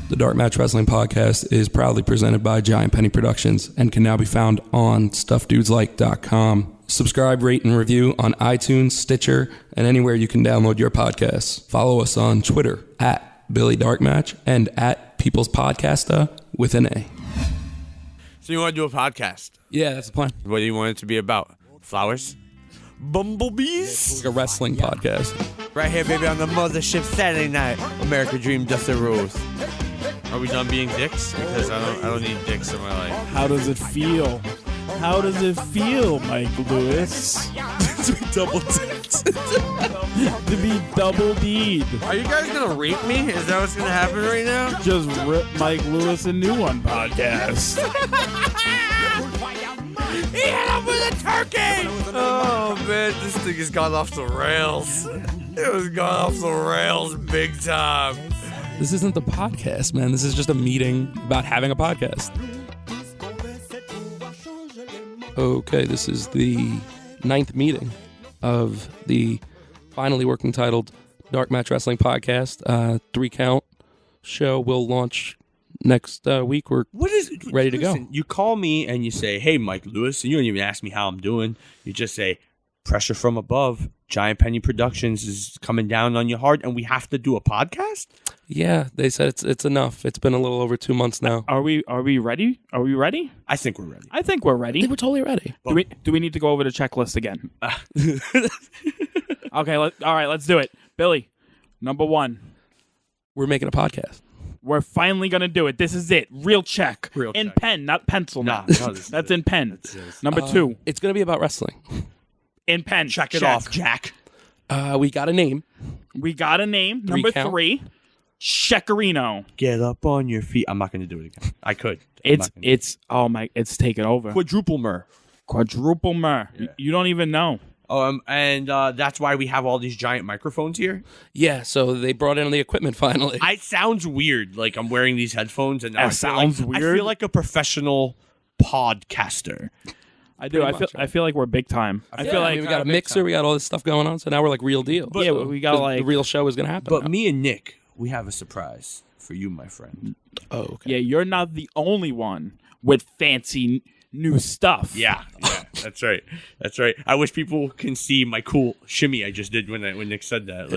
The Dark Match Wrestling Podcast is proudly presented by Giant Penny Productions and can now be found on StuffDudesLike.com. Subscribe, rate, and review on iTunes, Stitcher, and anywhere you can download your podcasts. Follow us on Twitter at Billy Darkmatch and at People's Podcasta with an A. So you want to do a podcast? Yeah, that's the plan. What do you want it to be about? Flowers? Bumblebees? It's like a wrestling podcast. Right here, baby, on the mothership Saturday night. America Dream, Dustin Rose. Are we done being dicks? Because I don't need dicks in my life. How does it feel? How does it feel, Mike Lewis? To be double dicked. To be double D'd. Are you guys gonna rape me? Is that what's gonna happen right now? Just rip Mike Lewis a new one podcast. He hit him with a turkey! Oh man, this thing has gone off the rails. It has gone off the rails big time. This isn't the podcast, man. This is just a meeting about having a podcast. Okay, this is the 9th meeting of the finally working titled Dark Match Wrestling Podcast. 3-count show will launch next week. We're ready to go. You call me and you say, hey, Mike Lewis, and you don't even ask me how I'm doing. You just say, pressure from above. Giant Penny Productions is coming down on you hard, and we have to do a podcast? Yeah, they said it's enough. It's been a little over 2 months now. Are we ready? Are we ready? I think we're ready. I think we're ready. They were totally ready. Do we need to go over the checklist again? Okay, all right, let's do it. Billy, number 1. We're making a podcast. We're finally going to do it. This is it. Real check. In pen, not pencil. No, that's in pen. Number 2. It's going to be about wrestling. In pen. Check it off, Jack. We got a name. Number 3. Checarino. Get up on your feet. I'm not going to do it again. I could. It's taken over. Quadruple mer. Yeah. You don't even know. And that's why we have all these giant microphones here. Yeah, so they brought in the equipment finally. It sounds weird, like I'm wearing these headphones, and It sounds weird. I feel like a professional podcaster. I do. I feel like we're big time. I feel like we got a mixer, we got all this stuff going on, so now we're like real deal. But, so we got like the real show is gonna happen. But now. me and Nick, we have a surprise for you, my friend. Oh, okay. Yeah, you're not the only one with fancy new stuff. Yeah, that's right. That's right. I wish people can see my cool shimmy I just did when Nick said that.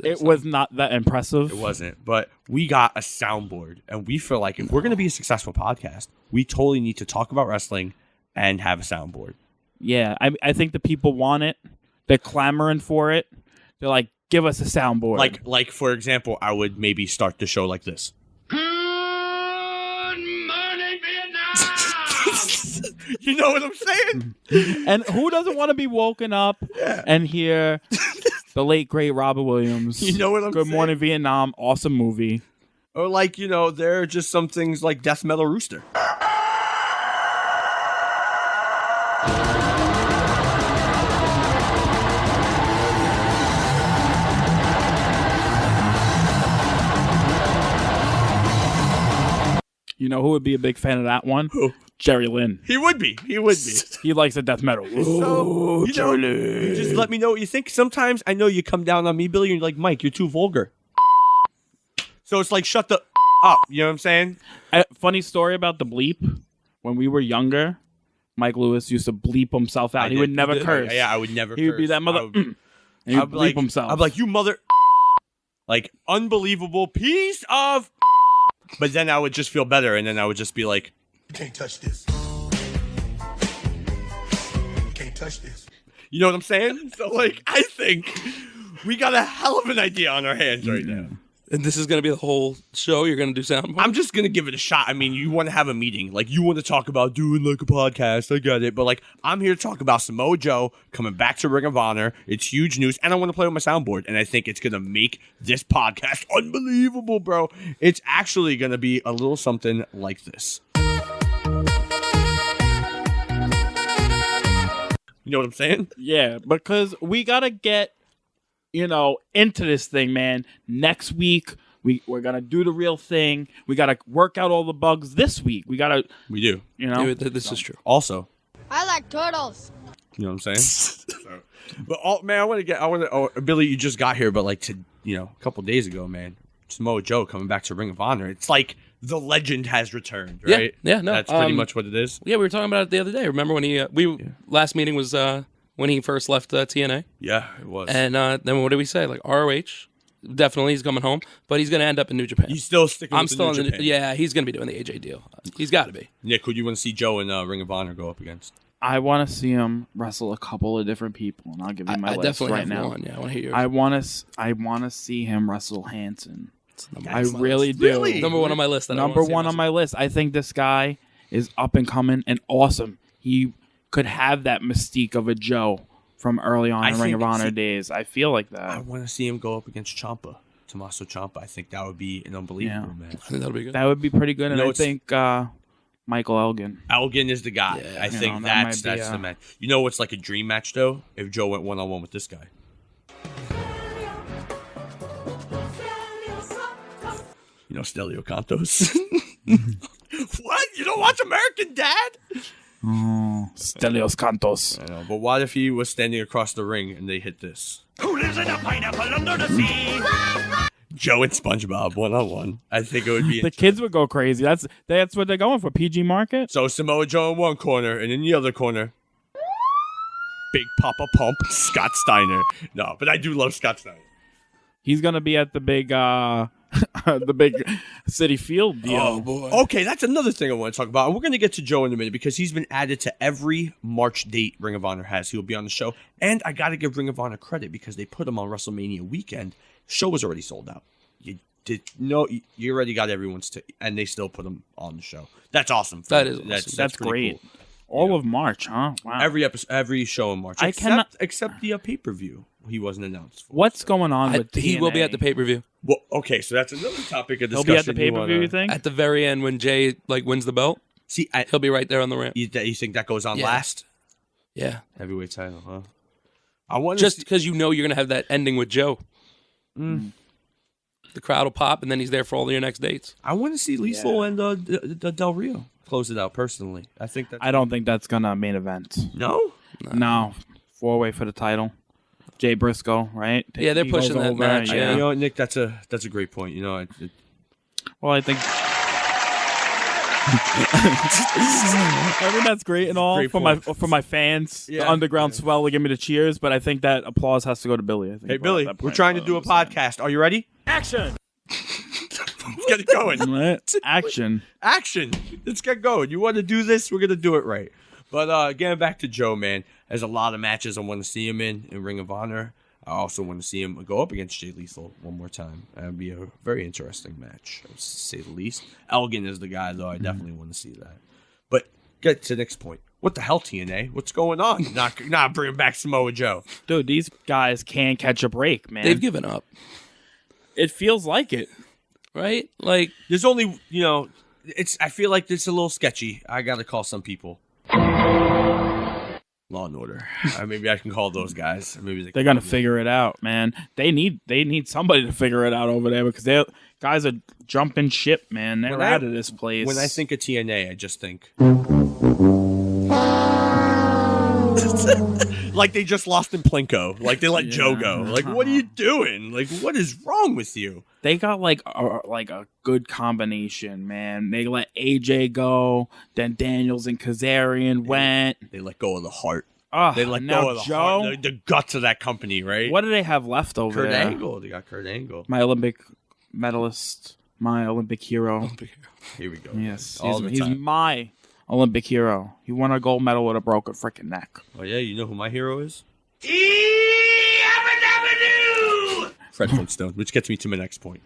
It was not that impressive. It wasn't, but we got a soundboard, and we feel like if we're going to be a successful podcast, we totally need to talk about wrestling and have a soundboard. Yeah, I think the people want it. They're clamoring for it. They're like, give us a soundboard. Like for example, I would maybe start the show like this. Good morning, Vietnam! You know what I'm saying? And who doesn't want to be woken up and hear the late, great Robert Williams? You know what I'm saying? Good Morning, Vietnam. Awesome movie. Or there are just some things like Death Metal Rooster. You know who would be a big fan of that one? Who? Jerry Lynn. He would be. He likes the death metal. So, you just let me know what you think. Sometimes I know you come down on me, Billy, and you're like, Mike, you're too vulgar. So it's like, shut the up. You know what I'm saying? Funny story about the bleep. When we were younger, Mike Lewis used to bleep himself out. He would never curse. Yeah, I would never curse. He would be that mother. And he would bleep himself. I'd be like, you mother. Like, unbelievable piece of. But then I would just feel better, and then I would just be like, You can't touch this. You can't touch this. you know what I'm saying? So, I think we got a hell of an idea on our hands right now. And this is going to be the whole show? You're going to do soundboard? I'm just going to give it a shot. I mean, you want to have a meeting. You want to talk about doing a podcast. I get it. But, I'm here to talk about Samoa Joe coming back to Ring of Honor. It's huge news. And I want to play with my soundboard. And I think it's going to make this podcast unbelievable, bro. It's actually going to be a little something like this. You know what I'm saying? Yeah, because we got to get, into this thing, man. Next week, we're going to do the real thing. We got to work out all the bugs this week. We do. Yeah, this is true. Also, I like turtles. you know what I'm saying? But, man, Billy, you just got here, but a couple days ago, man, Samoa Joe coming back to Ring of Honor. It's like the legend has returned, right? Yeah, no. That's pretty much what it is. Yeah, we were talking about it the other day. Remember when he last meeting was when he first left TNA? Yeah, it was. And then what did we say? Like ROH, definitely he's coming home, but he's going to end up in New Japan. He's still sticking I'm with still the New in Japan. yeah, he's going to be doing the AJ deal. He's got to be. Nick, who do you want to see Joe in Ring of Honor go up against? I want to see him wrestle a couple of different people, and I'll give you my I list definitely right have now. one. Yeah, I want to hear yours. I want to see him wrestle Hanson. I That's my really list. do. Really? Number one on my list. Number one on my list. I think this guy is up and coming and awesome. He could have that mystique of a Joe from early on in Ring of Honor days. I feel like that. I want to see him go up against Ciampa, Tommaso Ciampa. I think that would be an unbelievable match. I think that'll be good. That would be pretty good. And You know, I think Michael Elgin. Elgin is the guy. Yeah. I think that might that's be, the match. You know what's like a dream match, though? If Joe went one-on-one with this guy. You know Stelio Cantos? What? You don't watch American Dad? Oh, Stelios Cantos. I know, but what if he was standing across the ring and they hit this? Who lives in a pineapple under the sea? Joe and SpongeBob one-on-one. I think it would be The kids would go crazy. That's what they're going for. PG market. So Samoa Joe in one corner, and in the other corner, Big Papa Pump, Scott Steiner. No, but I do love Scott Steiner. He's gonna be at the big the big Citi Field deal. Oh boy. Okay, that's another thing I want to talk about. And we're going to get to Joe in a minute because he's been added to every March date Ring of Honor has. He'll be on the show. And I got to give Ring of Honor credit because they put him on WrestleMania weekend. Show was already sold out. You already got everyone's and they still put him on the show. That's awesome. That is awesome. That's pretty great. cool. All of March, huh? Wow. Every show in March. I cannot- except the pay-per-view. He wasn't announced for. What's going on with He will be TNA? at the pay-per-view. Well, okay, so that's another topic of He'll discussion. be at the pay-per-view, you think? At the very end when Jay wins the belt, See, he'll be right there on the ramp. you think that goes on Yeah. last? Yeah. Heavyweight title, huh? I want Just because you're going to have that ending with Joe. The crowd will pop, and then he's there for all your next dates. I want to see Lethal and the Del Rio close it out personally. I think that I don't think that's gonna main event. no. No, 4-way for the title. Jay Briscoe, right? Yeah, they're He goes pushing that match, yeah. You know what, Nick? That's a great point. You know, Well, I think. I mean that's great and all Great for my fans, Yeah. the underground swell to give me the cheers, but I think that applause has to go to Billy. I think hey Billy, we're trying to do a podcast. Are you ready? Action! Let's get it going. Action! Action! Let's get going. You want to do this? We're gonna do it right. But getting back to Joe, man, there's a lot of matches I want to see him in Ring of Honor. I also want to see him go up against Jay Lethal one more time. That'd be a very interesting match, to say the least. Elgin is the guy, though. I definitely want to see that. But get to the next point. What the hell, TNA? What's going on? Not bringing back Samoa Joe. Dude, these guys can't catch a break, man. They've given up, It feels like it. right? Like, There's only, I feel like it's a little sketchy. I got to call some people. Law and Order. Maybe I can call those guys. Maybe They're gonna figure it out, man. They need somebody to figure it out over there because they guys are jumping ship, man. They're out of this place. When I think of TNA, I just think like they just lost in Plinko. Like they let Joe go. Like, what are you doing? Like, what is wrong with you? they got like a good combination, man. They let AJ go, then Daniels and Kazarian went. They let go of the heart. Oh, They let now go of the Joe. heart, the guts of that company, right? What do they have left over Kurt there? Angle. They got Kurt Angle. My Olympic medalist, my Olympic hero. Here we go. Yes, All the he's time. my Olympic hero. He won a gold medal with a broken freaking neck. Oh yeah, you know who my hero is? Yabba Dabba Do! Fred Flintstone, which gets me to my next point.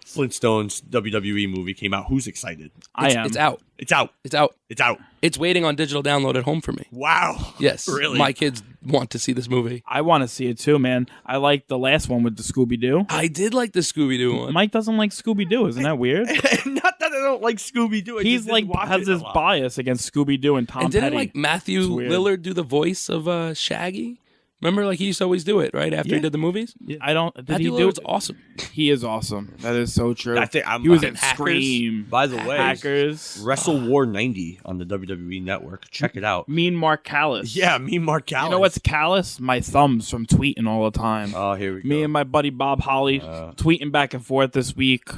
Flintstones WWE movie came out. Who's excited? I am. It's out. It's out. It's out. It's out. It's waiting on digital download at home for me. Wow. Yes. Really? My kids want to see this movie. I want to see it too, man. I like the last one with the Scooby Doo. I did like the Scooby-Doo one. Mike doesn't like Scooby Doo, isn't that weird? Not that I don't like Scooby Doo. He's like has this bias against Scooby Doo and Tom and didn't Petty. like Matthew It's weird. Lillard do the voice of Shaggy? Remember, like he used to always do it right after he did the movies. I don't. Did Matthew he do Lillard's it? awesome. He is awesome. That is so true. I think he was in Hackers. Scream. By the way, Hackers. Wrestle War 90 on the WWE Network. Check it out. Mean Mark Callis. Yeah, me, Mark Callis. You know what's callous? My thumbs from tweeting all the time. Oh, here we go. Me and my buddy Bob Holly tweeting back and forth this week.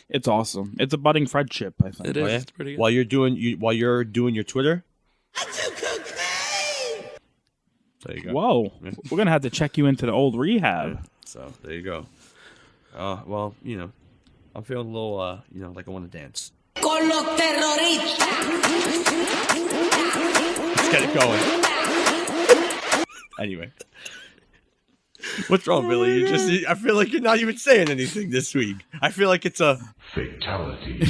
It's awesome. It's a budding friendship, I think. It is. It's pretty good. While you're doing your Twitter. There you go. Whoa. We're going to have to check you into the old rehab. So there you go. Well, I'm feeling a little, like I want to dance. Con los terroristas. Let's get it going. Anyway. What's wrong, Billy? I feel like you're not even saying anything this week. I feel like it's a fatality.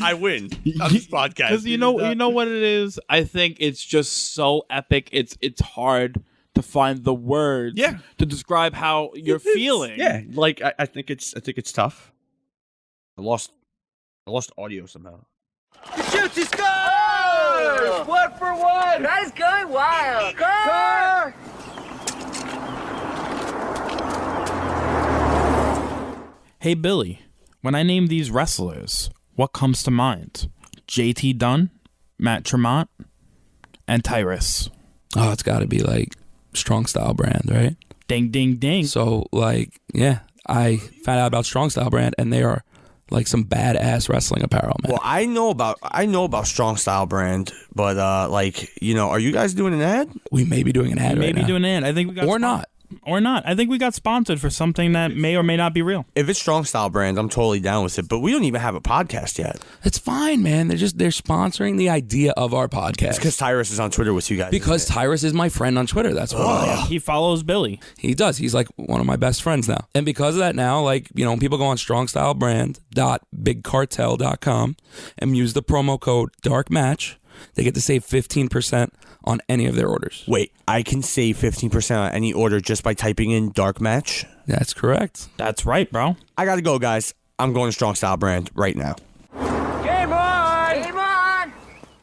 I win on this podcast. Because you know what it is? I think it's just so epic. It's hard to find the words to describe how you're feeling. Yeah, like I think it's tough. I lost audio somehow. Shoots, he scores! 1 for 1! That is going wild! Score! Hey, Billy, when I name these wrestlers, what comes to mind? JT Dunn, Matt Tremont, and Tyrus. Oh, it's got to be like Strong Style Brand, right? Ding, ding, ding. So, like, yeah, I found out about Strong Style Brand, and they are like some badass wrestling apparel, man. Well, I know about Strong Style Brand, but are you guys doing an ad? We may be doing an ad right now. doing an ad. I think we got Or not. Or not. I think we got sponsored for something that may or may not be real. If it's Strong Style Brand, I'm totally down with it. But we don't even have a podcast yet. It's fine, man. They're sponsoring the idea of our podcast. It's because Tyrus is on Twitter with you guys. Because Tyrus is my friend on Twitter. That's why. He follows Billy. He does. He's like one of my best friends now. And because of that now, like, when people go on strongstylebrand.bigcartel.com and use the promo code DARKMATCH, they get to save 15% on any of their orders. Wait, I can save 15% on any order just by typing in Dark Match? That's correct. That's right, bro. I gotta go, guys. I'm going to Strong Style Brand right now. Game on! Game on!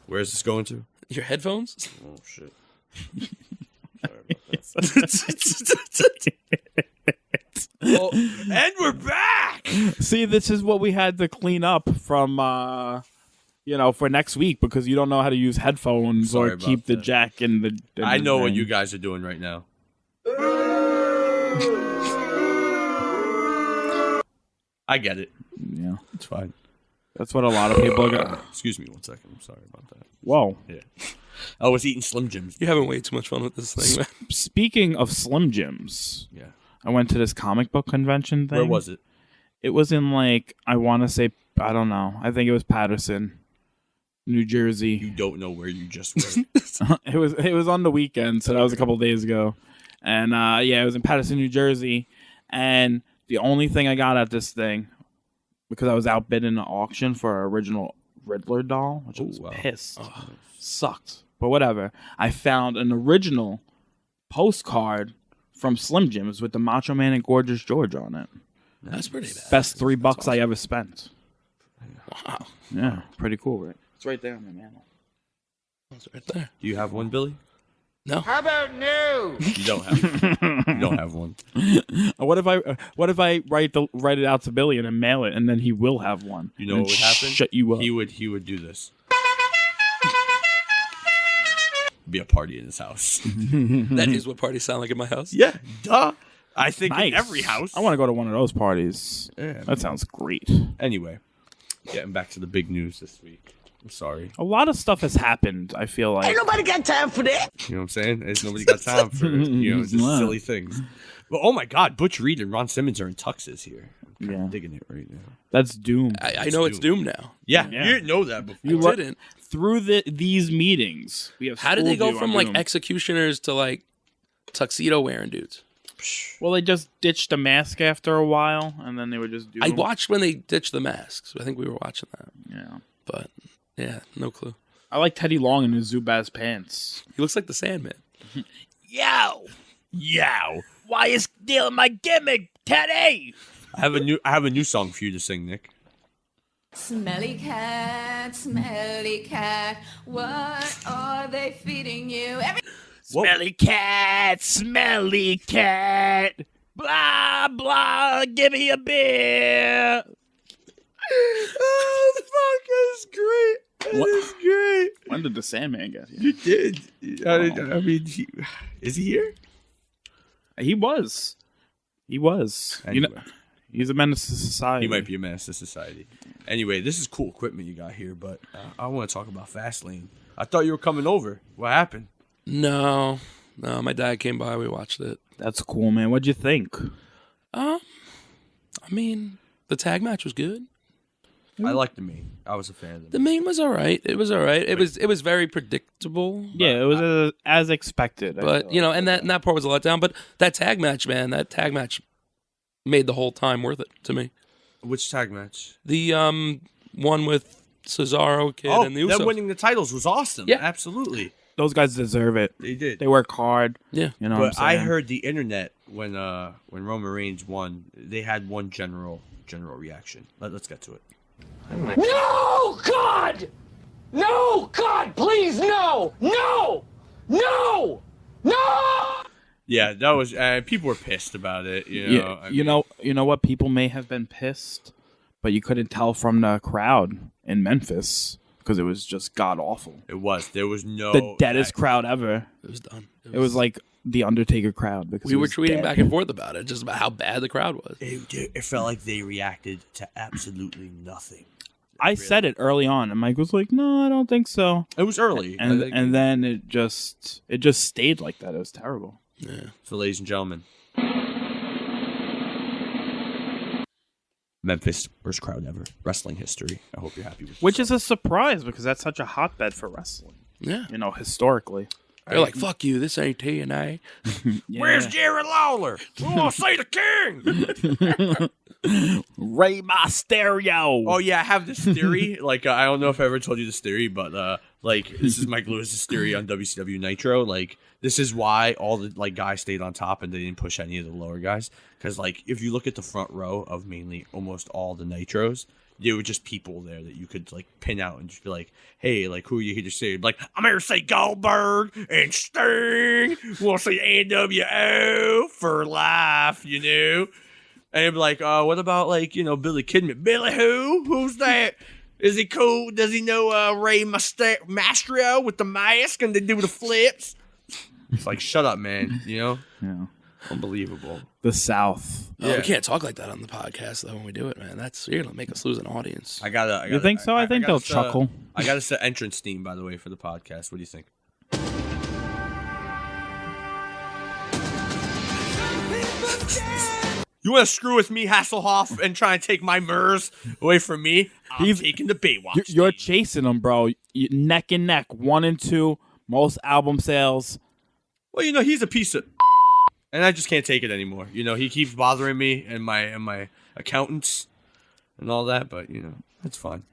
Where is this going to? Your headphones? Oh, shit. And we're back! See, this is what we had to clean up from, for next week because you don't know how to use headphones Sorry or about keep the that. jack in the. I know what you guys are doing right now. I get it. Yeah, It's fine. that's what a lot of people are going. Excuse me 1 second. I'm sorry about that. Whoa. Yeah. I was eating Slim Jims. You're having way too much fun with this thing, man. Speaking of Slim Jims, Yeah. I went to this comic book convention thing. Where was it? It was in I want to say, I don't know. I think it was Patterson, New You Jersey. don't know where you just were. It was on the weekend, so that was a couple days ago. And it was in Patterson, New Jersey. And the only thing I got at this thing, because I was outbid in an auction for an original Riddler doll, which I was pissed. Sucked. But whatever. I found an original postcard from Slim Jims with the Macho Man and Gorgeous George on it. That's pretty bad. Best $3 I ever spent. Wow. Yeah, pretty cool, right? It's right there on my mantle. That's right there. Do you have one, Billy? No. How about no? You don't have. You don't have one. What if I write it out to Billy and then mail it, and then he will have one? You know and what would happen? Shut you up. He would do this. Be a party in his house. That is what parties sound like in my house. Yeah, duh. I think Nice. in every house. I want to go to one of those parties. Yeah. That sounds great. Anyway, getting back to the big news this week. I'm sorry. A lot of stuff has happened, I feel like. Ain't nobody got time for that. You know what I'm saying? There's nobody got time for just silly things. But oh my God, Butch Reed and Ron Simmons are in tuxes here. I'm kinda digging it right now. That's doom. I know it's doomed now. Yeah, Yeah. you didn't know that before. You I didn't. Through these meetings, we have. How did they schooled go you from on like doom. executioners to like tuxedo wearing dudes? Well, they just ditched the mask after a while, and then they would just do. I watched when they ditched the masks. I think we were watching that. Yeah. But yeah, no clue. I like Teddy Long in his Zubaz pants. He looks like the Sandman. Yow! Yow. Why is stealing my gimmick, Teddy? I have a new song for you to sing, Nick. Smelly cat, what are they feeding you? Smelly cat, smelly cat. Blah, blah, give me a beer. Oh, fuck, that's great. That is great. When did the Sandman get here? You did. I mean, is he here? He was. Anyway. You know, he's a menace to society. He might be a menace to society. Anyway, this is cool equipment you got here, but I want to talk about Fastlane. I thought you were coming over. What happened? No, my dad came by. We watched it. That's cool, man. What'd you think? I mean, the tag match was good. I liked the main. I was a fan of The main was all right. It was all right. It was very predictable. Yeah, it was as expected. But you know, and that part was a letdown. But that tag match, man, made the whole time worth it to me. Which tag match? The one with Cesaro, Kid, and the Usos. Them winning the titles was awesome. Yeah, absolutely. Those guys deserve it. They did. They work hard. Yeah, you know. But what I'm saying? I heard the internet when Roman Reigns won, they had one general reaction. Let's get to it. No, God! No, God, please, no! No! No! No! Yeah, that was people were pissed about it. You know, Yeah, you know what? People may have been pissed, but you couldn't tell from the crowd in Memphis because it was just god awful. It was. There was no The deadest crowd ever. it was done. It was like the Undertaker crowd because we it were was tweeting dead. back and forth about it, just about how bad the crowd was. It felt like they reacted to absolutely nothing. I said it early on, and Mike was like, "No, I don't think so." It was early, And then it just stayed like that. It was terrible. Yeah. So, ladies and gentlemen, Memphis worst crowd ever, wrestling history. I hope you're happy with. Which is a surprise because that's such a hotbed for wrestling. Yeah. You know, historically. They're like, fuck you, this ain't TNA. Yeah. Where's Jerry Lawler? We want to say the king. Ray Mysterio? Oh yeah, I have this theory. Like I don't know if I ever told you this theory, but like this is Mike Lewis's theory on WCW Nitro. Like this is why all the like guys stayed on top and they didn't push any of the lower guys. Because like if you look at the front row of mainly almost all the Nitros, there were just people there that you could like pin out and just be like, hey, like who are you here to say? Like I'm here to say Goldberg and Sting. We'll say NWO for life, you know. And it'd be like, what about, like, you know, Billy Kidman? Billy who? Who's that? Is he cool? Does he know Ray Mysterio with the mask and they do the flips? It's like, shut up, man. You know? Yeah. Unbelievable. The South. Oh, we can't talk like that on the podcast, though, when we do it, man. You're going to make us lose an audience. I gotta You think so? I think they'll chuckle. I got to set entrance theme, by the way, for the podcast. What do you think? You want to screw with me, Hasselhoff, and try and take my Murs away from me? I'm taking the Baywatch. You're theme. chasing them, bro. Neck and neck. 1 and 2. Most album sales. Well, you know, he's a piece of... And I just can't take it anymore. You know, he keeps bothering me and my accountants and all that, but, you know, that's fine.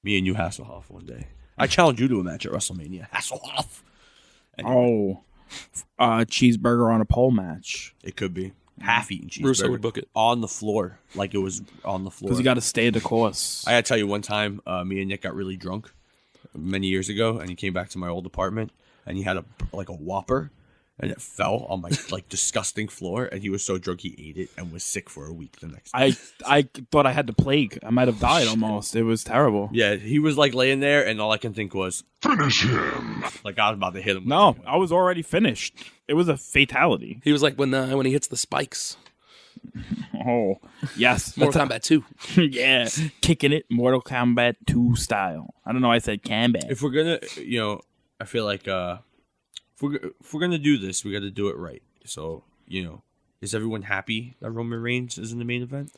Me and you, Hasselhoff, one day. I challenge you to a match at WrestleMania. Hasselhoff. Anyway. Cheeseburger on a pole match. It could be. Half-eaten cheeseburger. Russo would book it. On the floor. Like it was on the floor. Because you got to stay the course. I gotta tell you, one time, me and Nick got really drunk many years ago, and he came back to my old apartment, and he had a Whopper, and it fell on my like disgusting floor, and he was so drunk he ate it and was sick for a week the next day. I thought I had the plague. I might have died almost. It was terrible. Yeah, he was like laying there, and all I can think was finish him. Like I was about to hit him. No, I was already finished. It was a fatality. He was like when he hits the spikes. Oh, yes. Mortal Kombat 2. Yeah, kicking it Mortal Kombat 2 style. I don't know why I said Kombat. If we're gonna, you know, I feel like if we're gonna do this, we got to do it right. So, you know, is everyone happy that Roman Reigns is in the main event?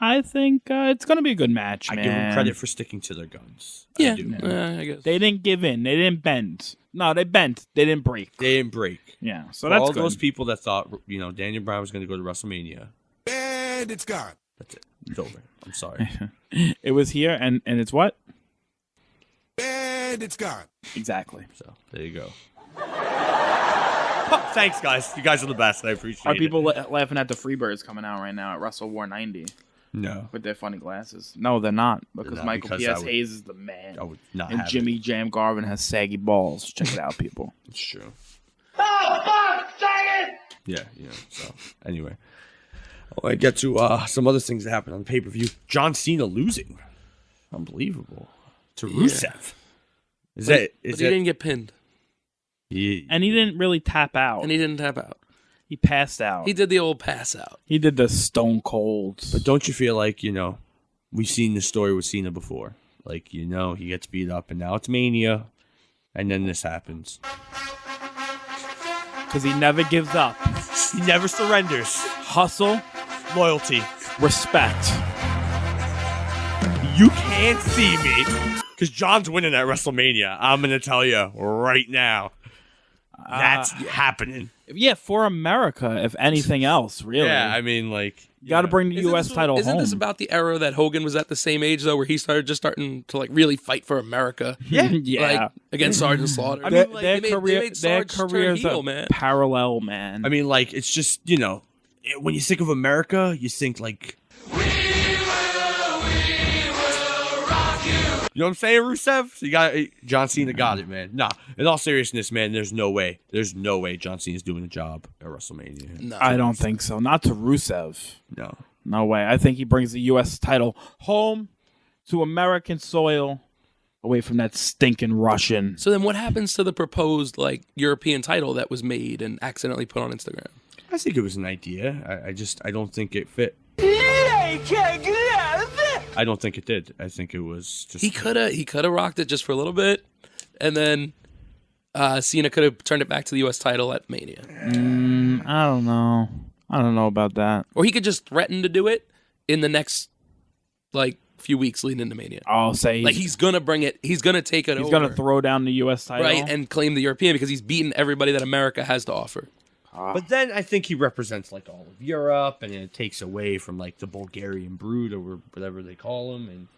I think it's going to be a good match, man. I give them credit for sticking to their guns. Yeah, I do. I guess. They didn't give in. They didn't bend. No, they bent. They didn't break. They didn't break. Yeah, so For that's all good. those people that thought, you know, Daniel Bryan was going to go to WrestleMania. And it's gone. That's it. It's over. I'm sorry. It was here, and it's what? And it's gone. Exactly. So there you go. Thanks, guys. You guys are the best. I appreciate Are it. people laughing at the Freebirds coming out right now at Wrestle War 90? No. with their funny glasses. No, they're not because not, Michael because P.S. Hayes is the man. I would not And have Jimmy it. Jam Garvin has saggy balls. Check it out, people. It's true. Oh, fuck! Dang it! Yeah, so, anyway. I want to get to some other things that happened on the pay-per-view. John Cena losing. Unbelievable. To Rusev. But he didn't get pinned. And he didn't really tap out. And he didn't tap out. He passed out. He did the old pass out. He did the stone cold. But don't you feel like, we've seen this story with Cena before. Like, he gets beat up, and now it's Mania, and then this happens. Because he never gives up. He never surrenders. Hustle, Loyalty. respect. You can't see me. Because John's winning at WrestleMania. I'm going to tell you right now. That's happening. Yeah, for America, if anything else, really. Yeah, I mean, like... You got to bring the U.S. title Isn't home. this about the era that Hogan was at the same age, though, where he starting to, like, really fight for America? Yeah. Yeah. Like, against Sergeant Slaughter. Their, like, their they made their Sarge turn careers heel, are man. parallel, man. I mean, like, it's just, when you think of America, you think, like... You know what I'm saying, Rusev? So John Cena got it, man. Nah, in all seriousness, man, there's no way John Cena's doing a job at WrestleMania. No. I don't think so. Not to Rusev. No. No way. I think he brings the U.S. title home to American soil, away from that stinking Russian. So then what happens to the proposed, like, European title that was made and accidentally put on Instagram? I think it was an idea. I don't think it fit. I don't think it did. I think it was just... He could have rocked it just for a little bit, and then Cena could have turned it back to the U.S. title at Mania. I don't know. I don't know about that. Or he could just threaten to do it in the next, like, few weeks leading into Mania. I'll say He's going to bring it. He's going to take it over. He's going to throw down the U.S. title. Right, and claim the European because he's beaten everybody that America has to offer. But then I think he represents, like, all of Europe, and it takes away from, like, the Bulgarian brood, or whatever they call him, and,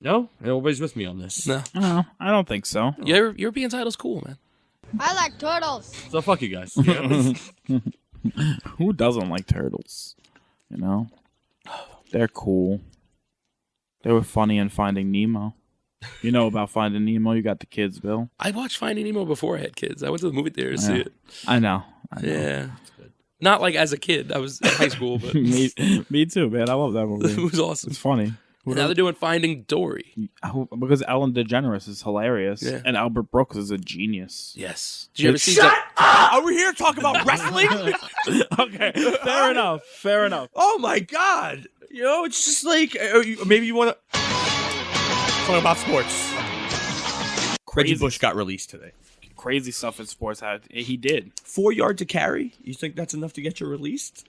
No? Nobody's with me on this. No. No, I don't think so. European title's cool, man. I like turtles. So fuck you guys. Who doesn't like turtles? They're cool. They were funny in Finding Nemo. You know about Finding Nemo. You got the kids, Bill. I watched Finding Nemo before I had kids. I went to the movie theater to see it. I know. Yeah. Not like as a kid. I was in high school, but me too, man. I love that movie. it was awesome. It's funny. Now they're doing Finding Dory. Because Ellen DeGeneres is hilarious, Yeah. and Albert Brooks is a genius. Yes. Did you ever see Shut up! Are we here to talk about wrestling? Okay, fair enough. Fair enough. Oh my god! It's just like maybe you want to talk about sports. Reggie Bush got released today. Crazy stuff in sports. He did. 4 yards to carry. You think that's enough to get you released?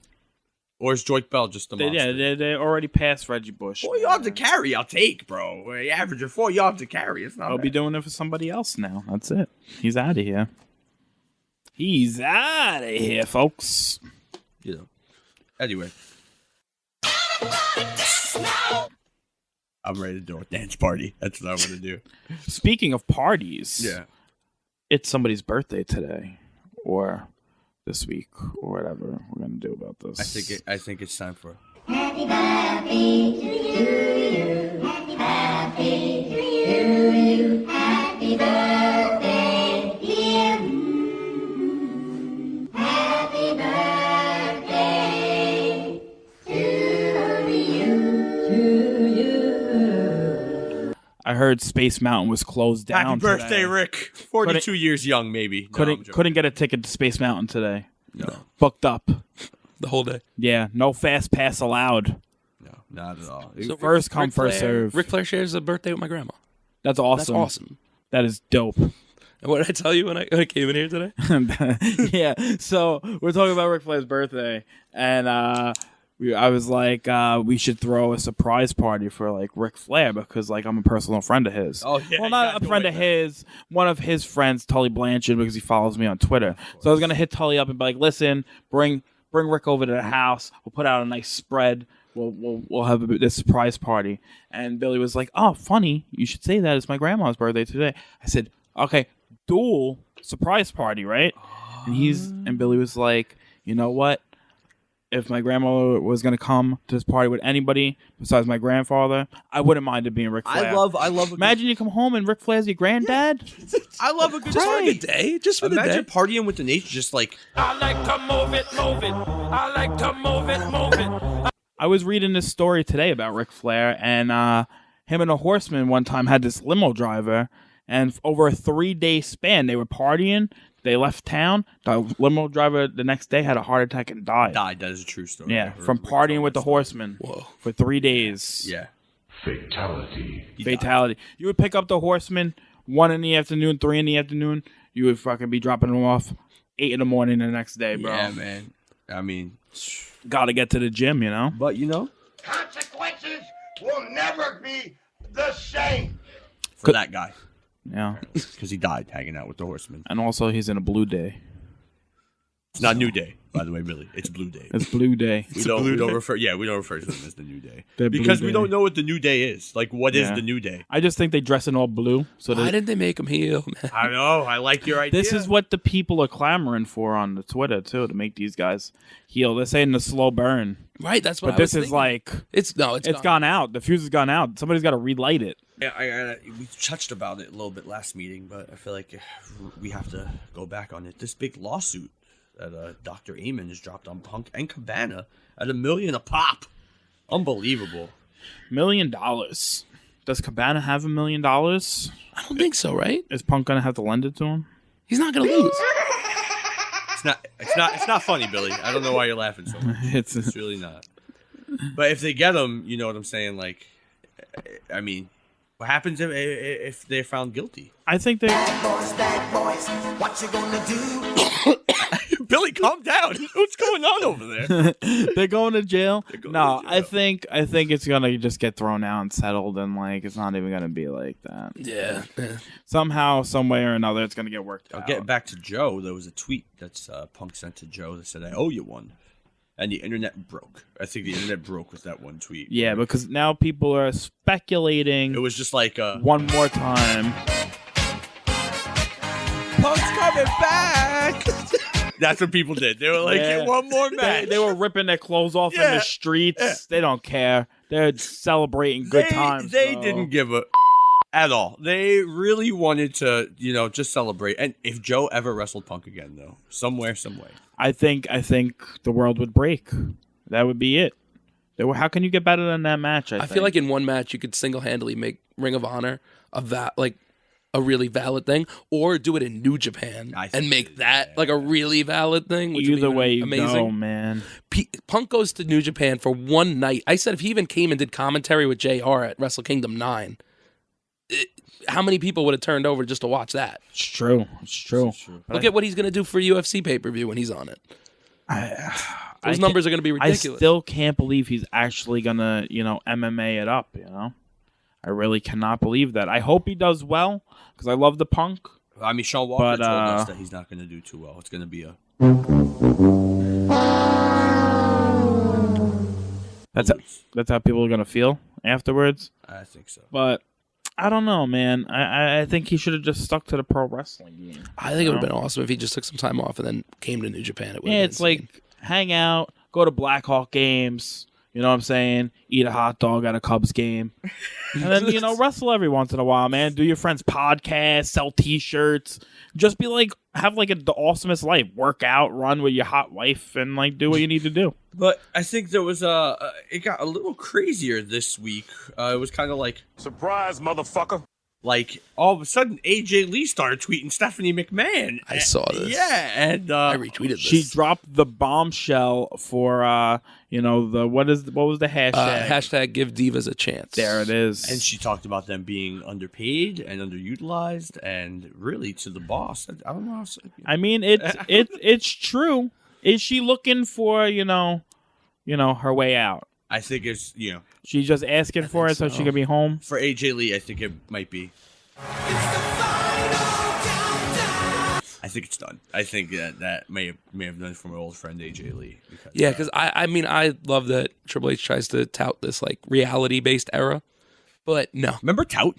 Or is Joyce Bell just a monster? Yeah, they already passed Reggie Bush. 4 yards to carry, I'll take, bro. You average of 4 yards to carry. It's not. I'll be doing it for somebody else now. That's it. He's out of here. He's out of here, folks. Anyway. I'm ready to do a dance party. That's what I want to do. Speaking of parties, Yeah. it's somebody's birthday today, or this week, or whatever we're gonna do about this. I think it's time for. Happy birthday to you. Happy birthday to you. Happy birthday, dear. Happy birthday to you. I heard Space Mountain was closed down. Happy birthday, today. Rick. 42 years young, maybe. No, I'm joking. Couldn't get a ticket to Space Mountain today. No. Booked up. the whole day? Yeah, no fast pass allowed. No, not at all. So First come, Ric first Flair- serve. Ric Flair shares a birthday with my grandma. That's awesome. That's awesome. That is dope. And what did I tell you when I came in here today? Yeah, so we're talking about Ric Flair's birthday, and I was like, we should throw a surprise party for like Ric Flair because like I'm a personal friend of his. Oh, yeah, well, you not gotta a do friend it of then. his, one of his friends, Tully Blanchard, because he follows me on Twitter. So I was gonna hit Tully up and be like, listen, bring Rick over to the house. We'll put out a nice spread. We'll have this surprise party. And Billy was like, oh, funny, you should say that. It's my grandma's birthday today. I said, okay, dual surprise party, right? And Billy was like, you know what? if my grandmother was going to come to this party with anybody besides my grandfather, I wouldn't mind it being Ric Flair. I love. Imagine you come home and Ric Flair's your granddad. I love a good Just for party. the day. Just for the Imagine day. partying with the nation, just like I like to move it, move it. I like to move it, move it. I was reading this story today about Ric Flair, and him and the Horsemen one time had this limo driver, and over a 3-day span, they were partying. They left town. The limo driver the next day had a heart attack and died. died. That is a true story. Yeah, I heard from Rick partying tell with that the story. Horsemen for 3 days. Yeah. Fatality. He died. Fatality. You would pick up the Horsemen 1 in the afternoon, 3 in the afternoon. You would fucking be dropping them off 8 in the morning the next day, bro. Yeah, man. I mean, Got to get to the gym, you know? but you know, Consequences will never be the same. for that guy, Yeah. because he died hanging out with the Horsemen. And also, he's in a blue day. It's not New Day, by the way, Billy. It's Blue Day. It's blue day. We don't refer to him as the New Day The Blue because we Day. don't know what the New Day is. Like, what is Yeah. the New Day? I just think they dress in all blue. So Why that didn't they make him heel, man? I know. I like your idea. this is what the people are clamoring for on the Twitter, too, to make these guys heel. They're saying the slow burn. Right, that's what But I was this is thinking. like, It's gone out. The fuse has gone out. Somebody's got to relight it. Yeah, we touched about it a little bit last meeting, but I feel like we have to go back on it. This big lawsuit that Dr. Amen has dropped on Punk and Cabana at $1 million a pop. Unbelievable. $1 million. Does Cabana have $1 million? I don't think so, right? Is Punk going to have to lend it to him? He's not gonna lose. It's not funny, Billy. I don't know why you're laughing so much. It's really not. But if they get him, you know what I'm saying? Like, I mean, what happens if they're found guilty? I think they... Bad boys, what you gonna do? Billy, calm down. What's going on over there? They're going to jail. going No, to I jail. think it's gonna just get thrown out and settled, and like it's not even gonna be like that. Yeah. Somehow, some way or another, it's gonna get worked out. Getting back to Joe, there was a tweet that's Punk sent to Joe that said, "I owe you one," and the internet broke. I think the internet broke with that one tweet. Yeah, because now people are speculating. It was just like one more time. Punk's coming back. That's what people did. They were like, Yeah. "Get one more match." They were ripping their clothes off in Yeah, the streets. yeah. They don't care. They're celebrating good times. They bro. didn't give a at all. They really wanted to, just celebrate. And if Joe ever wrestled Punk again, though, some way. I think the world would break. That would be it. How can you get better than that match? I feel like in one match you could single-handedly make Ring of Honor a really valid thing, or do it in New Japan and make that like a really valid thing. Which would either be way you amazing. go, man. Punk goes to New Japan for one night. I said if he even came and did commentary with JR at Wrestle Kingdom 9, how many people would have turned over just to watch that? It's true. Look at what he's going to do for UFC pay-per-view when he's on it. Those numbers are going to be ridiculous. I still can't believe he's actually gonna, MMA it up. I really cannot believe that. I hope he does well because I love the Punk. I mean, Sean Walker But, told us that he's not going to do too well. It's going to be a That's how people are gonna feel afterwards. I think so. But I don't know, man. I think he should have just stuck to the pro wrestling game. I think it would have been awesome if he just took some time off and then came to New Japan. It would Yeah, it's like hang out, go to Blackhawk games. You know what I'm saying? Eat a hot dog at a Cubs game. And then, wrestle every once in a while, man. Do your friends' podcasts, sell T-shirts. Just be like, have like the awesomest life. Work out, run with your hot wife, and like do what you need to do. But I think there was it got a little crazier this week. It was kind of like, Surprise, motherfucker. like all of a sudden AJ Lee started tweeting Stephanie McMahon. I saw this. Yeah, and I retweeted this. She dropped the bombshell for what was the hashtag? Hashtag give divas a chance. There it is. and she talked about them being underpaid and underutilized, and really to the boss. I don't know. I mean, it's true. Is she looking for her way out? I think it's She's just asking for it so she can be home. for AJ Lee. I think it might be. I think it's done. I think that may have done it for my old friend AJ Lee. Because I love that Triple H tries to tout this like reality based era, but no. Remember Tout?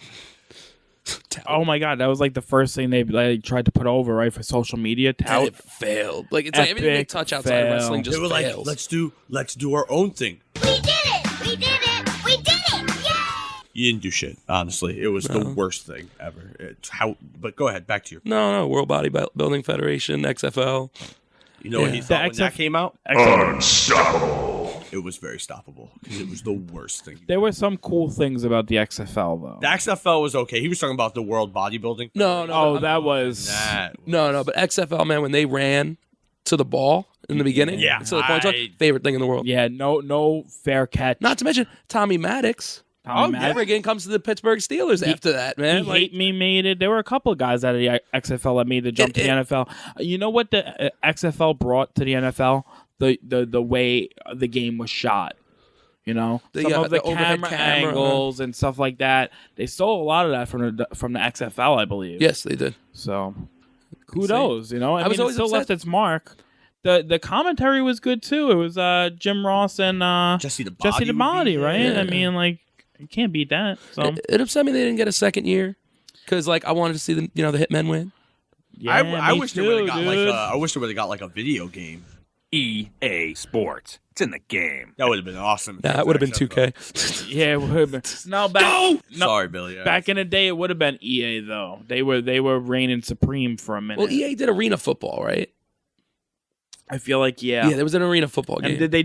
Oh my God, that was like the first thing they tried to put over, right, for social media. And Tout. it failed. Like it's like everything they touch outside of wrestling just They were fails. like, let's do our own thing. We did it! We did it! We did it! Yay! You didn't do shit. Honestly, it was the worst thing ever. But go ahead, back to your. No, World Bodybuilding Federation, XFL. You know what he thought when that came out? Unstoppable. It was very stoppable because it was the worst thing. There were some cool things about the XFL though. The XFL was okay. He was talking about the World Bodybuilding. No. Oh, that was No, but XFL, man, when they ran to the ball in the beginning, Yeah, to the point, favorite thing in the world. yeah, no fair catch. Not to mention Tommy Maddox. Everything comes to the Pittsburgh Steelers after that, man. He Hate Me made it. There were a couple of guys out of the XFL that made the jump to the NFL. You know what the XFL brought to the NFL? The way the game was shot. You know, some of the overhead camera camera. angles and stuff like that. They stole a lot of that from the XFL, I believe. Yes, they did. So, kudos. You know, I was mean, it always still upset. left its mark. The commentary was good too. It was Jim Ross and Jesse the Body, right? Yeah. I mean, like, you can't beat that. So It upset me they didn't get a second year because, like, I wanted to see the Hitmen win. yeah, I me wish they too, would have got dude. I wish they would have got like a video game. EA Sports. It's in the game. That would have been awesome. Yeah, that would have been XFL. 2K. Yeah, it would have been. No, no, Sorry, Billy. back in the day, it would have been EA though. They were reigning supreme for a minute. Well, EA did arena football, right? I feel like yeah. Yeah, there was an arena football game. And did they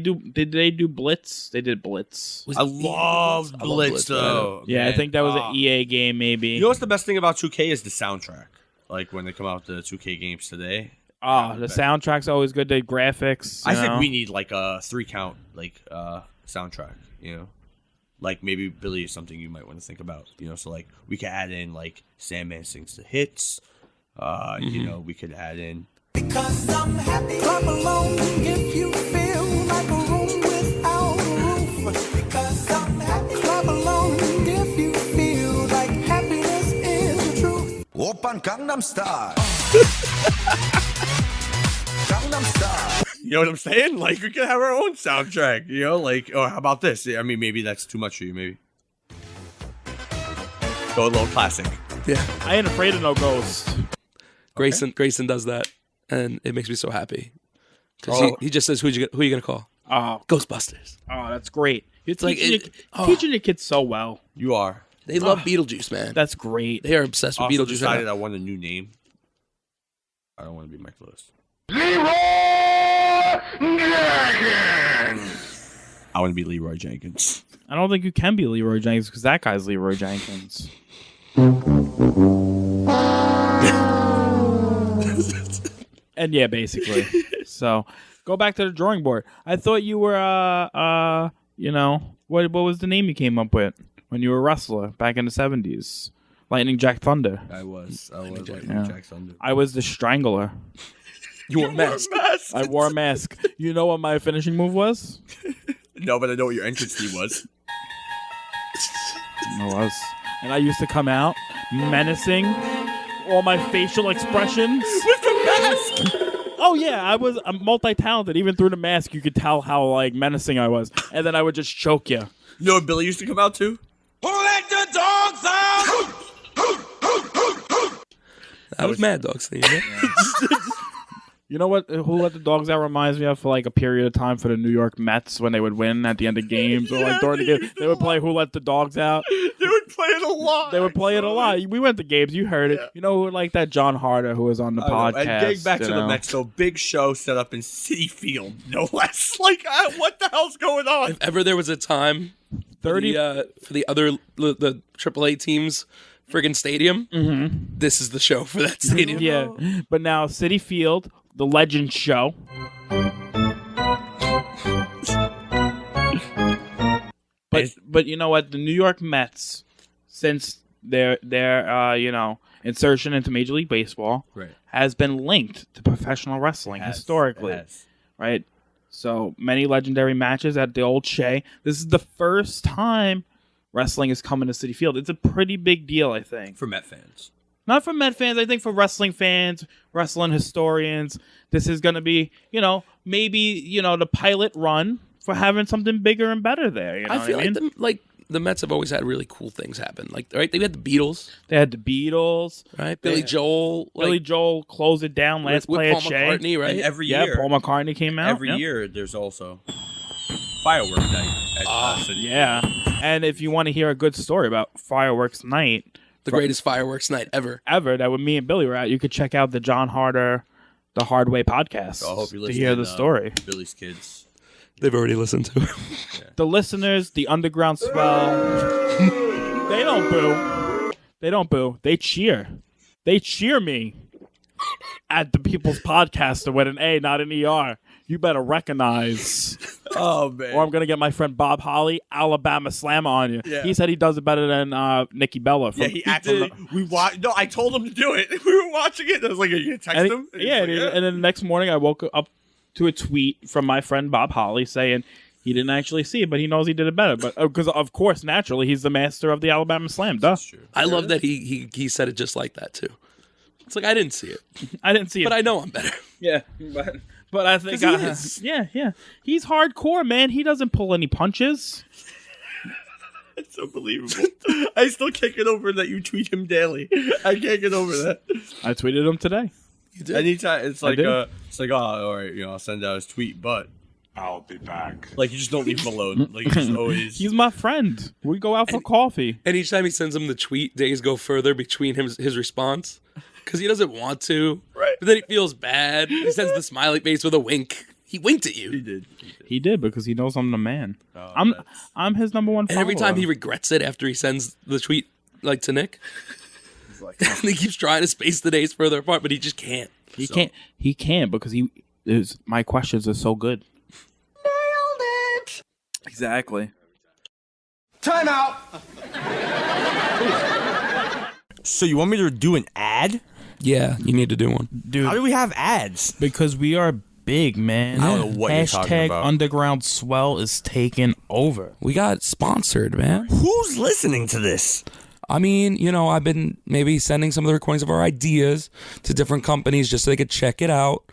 do Blitz? They did Blitz. Was I it EA loved I love Blitz though. Yeah, I man. think that was an EA game maybe. You know what's the best thing about 2K is the soundtrack. Like when they come out with the 2K games today. The soundtrack's always good. The graphics. I you think know? we need like a 3-count soundtrack, you know? Like maybe Billy is something you might want to think about, you know, so like we could add in like Sandman sings the hits. You know, we could add in Because I'm happy. Clap along if you feel like a room without a roof. Because I'm happy. Clap along if you feel like happiness is the truth. Open Gangnam Style. Gangnam Style. You know what I'm saying? Like we could have our own soundtrack, you know, like how about this? I mean maybe that's too much for you, maybe. Go a little classic. Yeah. I ain't afraid of no ghost. Grayson does that, and it makes me so happy. Because he just says, who you gonna call? Oh, Ghostbusters. oh, that's great. You're like teaching the kids so well. You are. They love Beetlejuice, man. That's great. They are obsessed with Also Beetlejuice. decided Right I want a new name. I don't want to be Mike Lewis. I want to be Leroy Jenkins. I don't think you can be Leroy Jenkins because that guy's Leroy Jenkins. And yeah, basically. So go back to the drawing board. I thought you were you know, what was the name you came up with when you were a wrestler back in the 70s? Lightning Jack Thunder. I was Lightning Jack Thunder. I was the Strangler. You wore a mask. I wore a mask. You know what my finishing move was? No, but I know what your entrance theme was. It was. And I used to come out menacing, all my facial expressions. With the mask! Oh yeah, I'm multi-talented. Even through the mask, you could tell how like menacing I was. And then I would just choke you. You know what Billy used to come out to? Who let the dogs out? That was Mad Dog's theme. Yeah? You know what? Who Let the Dogs Out reminds me of for like a period of time for the New York Mets when they would win at the end of games or like during the game. They would play Who Let the Dogs Out. They would play it a lot. They would play it a lot. We went to games. You heard it. You know, like that John Harder who was on the podcast. And getting back you to know? the Mets, so big show set up in Citi Field, no less. Like, what the hell's going on? If ever there was a time 30 for the other the AAA teams friggin' stadium, this is the show for that stadium. Yeah, but now Citi Field, the Legend Show. But you know what? The New York Mets, since their you know insertion into Major League Baseball, Right. has been linked to professional wrestling historically, right? So many legendary matches at the old Shea. This is the first time wrestling is coming to Citi Field. It's a pretty big deal, I think. For Met fans. Not for Met fans. I think for wrestling fans, wrestling historians, this is going to be, you know, maybe, you know, the pilot run for having something bigger and better there. You know I feel what I mean? like the Mets have always had really cool things happen. Like, right, they had the Beatles. They had the Beatles. Right, Billy Joel. Billy Joel closed it down. Last with play Paul at Shea. McCartney, right? And every year, Paul McCartney came out. Every year, there's also firework night. Yeah, and if you want to hear a good story about fireworks night, the greatest fireworks night ever, that me and Billy were at, you could check out the John Harder, the Hardway podcast. I hope you're to hear the story. Billy's kids. They've already listened to it. The listeners, the underground swell, they don't boo. They don't boo. They cheer. They cheer me at the People's Podcaster with an A, not an ER. You better recognize. Oh, man. Or I'm going to get my friend Bob Holly, Alabama Slammer on you. Yeah. He said he does it better than Nikki Bella. Yeah, he did. No, I told him to do it. We were watching it. I was like, are you going to text him? And then the next morning I woke up to a tweet from my friend Bob Holly saying he didn't actually see it, but he knows he did it better. But because, of course, naturally, he's the master of the Alabama Slam. Duh. I love that he said it just like that, too. It's like, I didn't see it. I didn't see it. But I know I'm better. Yeah, but I think yeah, he's hardcore, man. He doesn't pull any punches. It's unbelievable. I still can't get over that you tweet him daily. I can't get over that. I tweeted him today. You did? Anytime it's like oh, all right, I'll send out his tweet, but I'll be back. Like, you just don't leave him alone. Like, you just always. He's my friend. We go out for coffee. And each time he sends him the tweet, days go further between his response. Because he doesn't want to. Right. But then he feels bad. He sends the smiley face with a wink. He winked at you. He did because he knows I'm the man. Oh, I'm his number one follower. And every time he regrets it after he sends the tweet, like, to Nick. He's like, and he keeps trying to space the days further apart, but he just can't. He can't because my questions are so good. Nailed it! Exactly. Time out! So you want me to do an ad? Yeah, you need to do one. Dude, how do we have ads? Because we are big, man. I don't know what you're talking about. Underground Swell is taking over. We got sponsored, man. Who's listening to this? I mean, I've been maybe sending some of the recordings of our ideas to different companies just so they could check it out.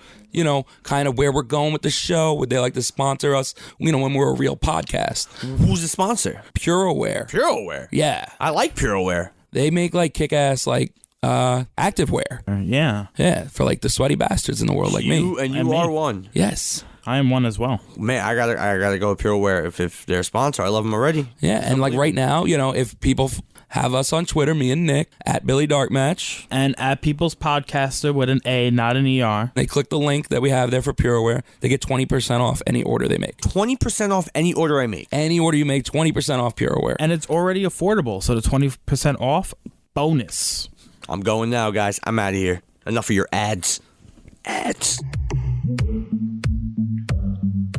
Kind of where we're going with the show. Would they like to sponsor us, when we're a real podcast? Who's the sponsor? Puroware. Puroware? Yeah. I like Puroware. They make, kick-ass, activewear. Yeah. Yeah, for, the sweaty bastards in the world like me. And you are one. Yes. I am one as well. Man, I gotta go with Puroware if they're a sponsor. I love them already. Yeah, and, right now, if people have us on Twitter, me and Nick, at Billy Darkmatch. And at People's Podcaster with an A, not an ER. They click the link that we have there for Puroware. They get 20% off any order they make. 20% off any order I make. Any order you make, 20% off Puroware. And it's already affordable, so the 20% off, bonus. I'm going now, guys. I'm out of here. Enough of your ads. Ads.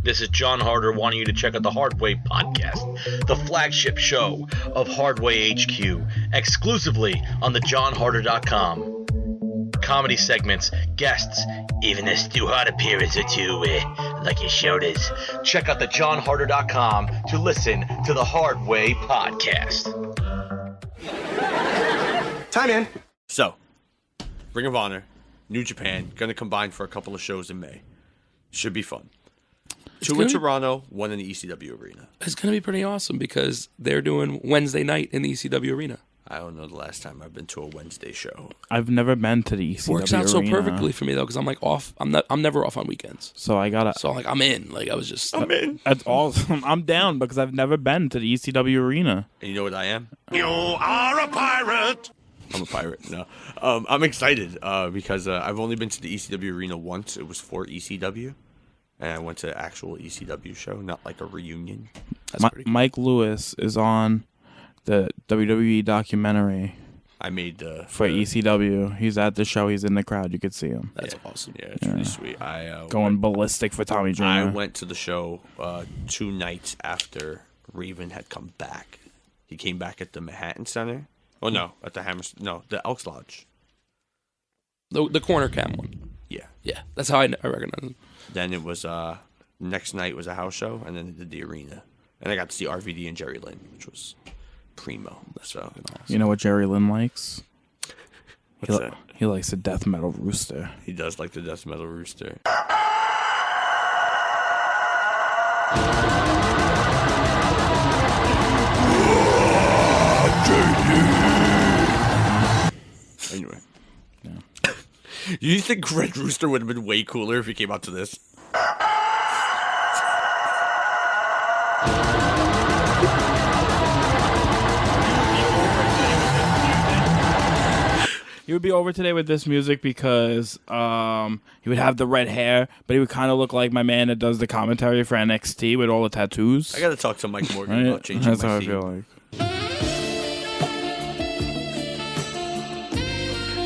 This is John Harder wanting you to check out the Hardway podcast, the flagship show of Hardway HQ, exclusively on the johnharder.com. Comedy segments, guests, even a Stu Hart appearance or two, like your shoulders. Check out the johnharder.com to listen to the Hardway podcast. Time in. So, Ring of Honor, New Japan, gonna combine for a couple of shows in May. Should be fun. 2 in Toronto, 1 in the ECW arena. It's going to be pretty awesome because they're doing Wednesday night in the ECW arena. I don't know the last time I've been to a Wednesday show. I've never been to the ECW Works out so arena. perfectly for me though, because I'm off. I'm never off on weekends. So I gotta. So I'm in. I'm in. That's awesome. I'm down because I've never been to the ECW arena. And you know what I am? You are a pirate! I'm a pirate. No, I'm excited because I've only been to the ECW arena once. It was for ECW. And I went to an actual ECW show, not like a reunion. Mike Lewis is on the WWE documentary. I made for ECW. He's at the show. He's in the crowd. You could see him. That's awesome. Yeah, it's really sweet. Going ballistic for Tommy Dreamer. I went to the show 2 nights after Raven had come back. He came back at the Manhattan Center. Oh no, at the the Elks Lodge. The corner cam one. Yeah, that's how I recognize him. Then it was next night was a house show, and then they did the arena, and I got to see RVD and Jerry Lynn, which was primo. So awesome. You know what Jerry Lynn likes? What's that? He likes the death metal rooster. He does like the death metal rooster. You think Red Rooster would have been way cooler if he came out to this? He would be over today with this music because he would have the red hair, but he would kind of look like my man that does the commentary for NXT with all the tattoos. I gotta talk to Mike Morgan about changing That's my how theme. I feel like.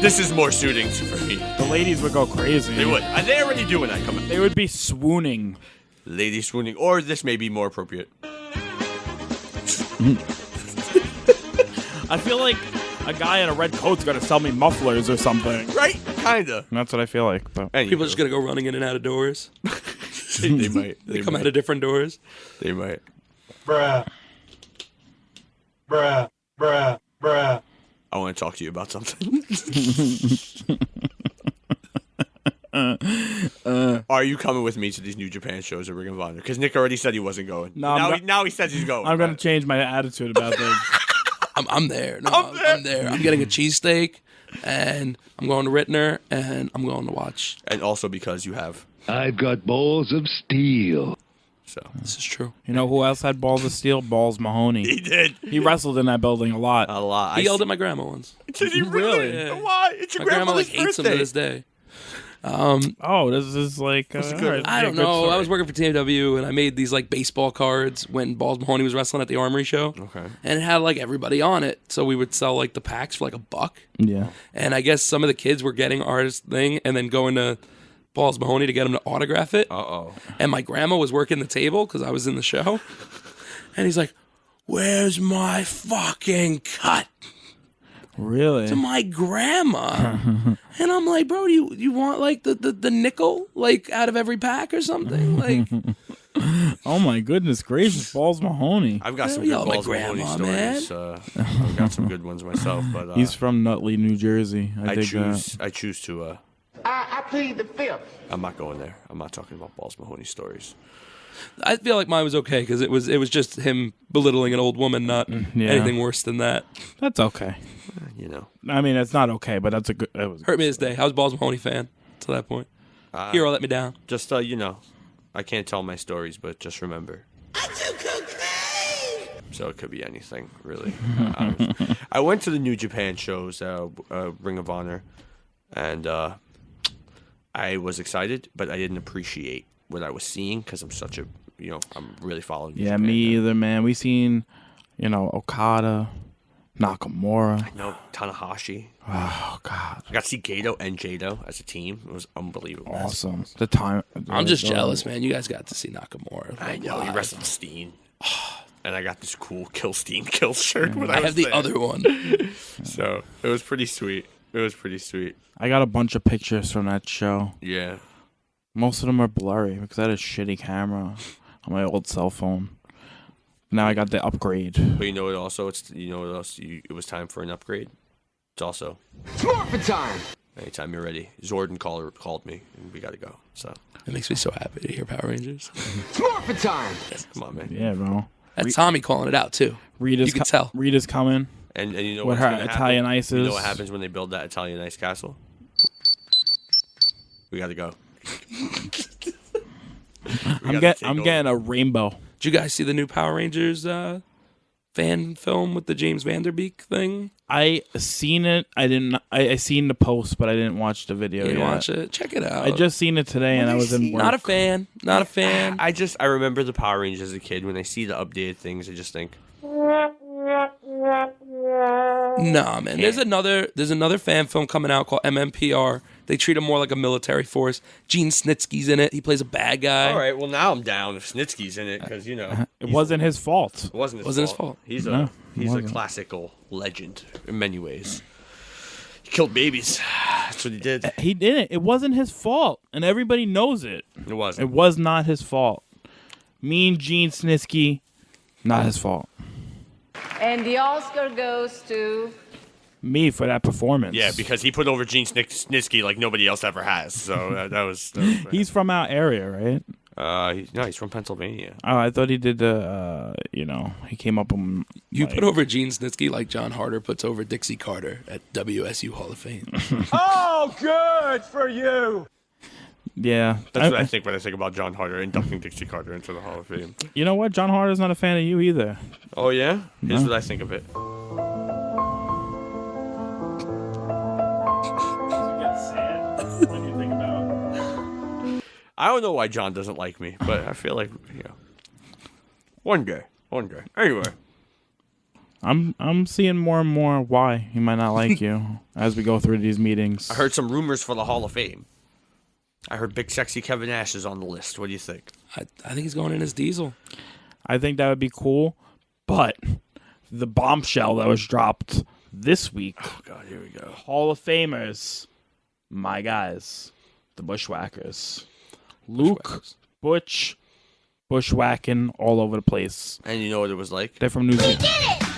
This is more suiting for me. The ladies would go crazy. They would. Are they already doing that? Come on. They would be swooning. Lady swooning. Or this may be more appropriate. I feel like a guy in a red coat's gonna sell me mufflers or something. Right? Kinda. That's what I feel like. But People are just gonna go running in and out of doors. They might. They come out of different doors. They might. Bruh. Bruh. Bruh. Bruh. I want to talk to you about something. Are you coming with me to these New Japan shows at Ring of Honor? Because Nick already said he wasn't going. No, now he says he's going. I'm gonna change my attitude about things. I'm there. No, I'm there. I'm getting a cheesesteak, and I'm going to Rittner, and I'm going to watch. And also because you have. I've got balls of steel. So this is true. You know who else had balls of steel? Balls Mahoney. He did. He wrestled in that building a lot. A lot. He yelled at my grandma once. Did he really? Yeah. Why? It's your My grandma grandmother's hates him to this day. This is like I don't know. I was working for TNW and I made these like baseball cards when Balls Mahoney was wrestling at the Armory show. Okay. And it had like everybody on it, so we would sell like the packs for like $1. Yeah. And I guess some of the kids were getting ours thing and then going to Balls Mahoney to get him to autograph it. Uh-oh. And my grandma was working the table because I was in the show, and he's like, "Where's my fucking cut?" Really? To my grandma. And I'm like, bro, do you want like the nickel like out of every pack or something? Like, oh my goodness gracious, Balls Mahoney. I've got some Yeah, good my Balls Mahoney grandma, stories. I've got some good ones myself, but He's from Nutley, New Jersey. I dig I choose to. I plead the fifth. I'm not going there. I'm not talking about Balls Mahoney stories. I feel like mine was okay because it was just him belittling an old woman, not anything worse than that. That's okay. You know. I mean, it's not okay, but that's a good. It was Hurt me this day. I was a Balls Mahoney fan to that point. Hero let me down. Just you know, I can't tell my stories, but just remember. So it could be anything, really. I went to the New Japan shows, Ring of Honor, and I was excited, but I didn't appreciate what I was seeing because I'm such a, I'm really following New Japan me now. either, man. We seen, Okada, Nakamura. I know Tanahashi. Oh God! I got to see Gato and Jado as a team. It was unbelievable. Awesome. The time. I'm just jealous, man. You guys got to see Nakamura. I know he live. wrestled Steen, and I got this cool Kill Steen Kill shirt. When I have was the there. other one. So it was pretty sweet. I got a bunch of pictures from that show. Yeah. Most of them are blurry because I had a shitty camera on my old cell phone. Now I got the upgrade. But you know what? Also, it was time for an upgrade. It's also Morphin time. anytime you're ready. Zordon called me, and we got to go. So It makes me so happy to hear Power Rangers. Morphin time. come on, man. Yeah, bro. That's Tommy calling it out too. Rita's you can tell. Rita's coming. And you know With what's her gonna Italian happen? ices. You know what happens when they build that Italian ice castle? We got to go. I'm getting a rainbow. Did you guys see the new Power Rangers fan film with the James Vanderbeek thing? I seen it. I seen the post, but I didn't watch the video. You didn't yet. watch it? Check it out. I just seen it today, and I was in work. Not a fan. Not a fan. I remember the Power Rangers as a kid. When I see the updated things, I just think, Nah, man. There's another fan film coming out called MMPR. They treat him more like a military force. Gene Snitsky's in it. He plays a bad guy. all right, well now I'm down if Snitsky's in it because It wasn't his fault. it wasn't his fault. He's No, a it he's a wasn't. classical legend in many ways. He killed babies. That's what he did. He didn't. It wasn't his fault, and everybody knows it. It wasn't. It was not his fault. Mean Gene Snitsky, not his fault. And the Oscar goes to... Me for that performance. Yeah, because he put over Gene Snitsky like nobody else ever has. So that was He's from our area, right? He's from Pennsylvania. Oh, I thought he did the, he came up on... You put over Gene Snitsky like John Harder puts over Dixie Carter at WSU Hall of Fame. Oh, good for you. Yeah. That's what I think when I think about John Harder inducting Dixie Carter into the Hall of Fame. You know what? John Harder's not a fan of you either. Oh, yeah? Here's No. what I think of it. I don't know why John doesn't like me, but I feel like, one day. Anyway. I'm seeing more and more why he might not like you as we go through these meetings. I heard some rumors for the Hall of Fame. I heard Big Sexy Kevin Nash is on the list. What do you think? I think he's going in as Diesel. I think that would be cool, but the bombshell that was dropped this week. Oh, God, here we go. Hall of Famers, my guys, the Bushwhackers. Luke, Butch, bushwhacking all over the place. And you know what it was like? They're from New Zealand.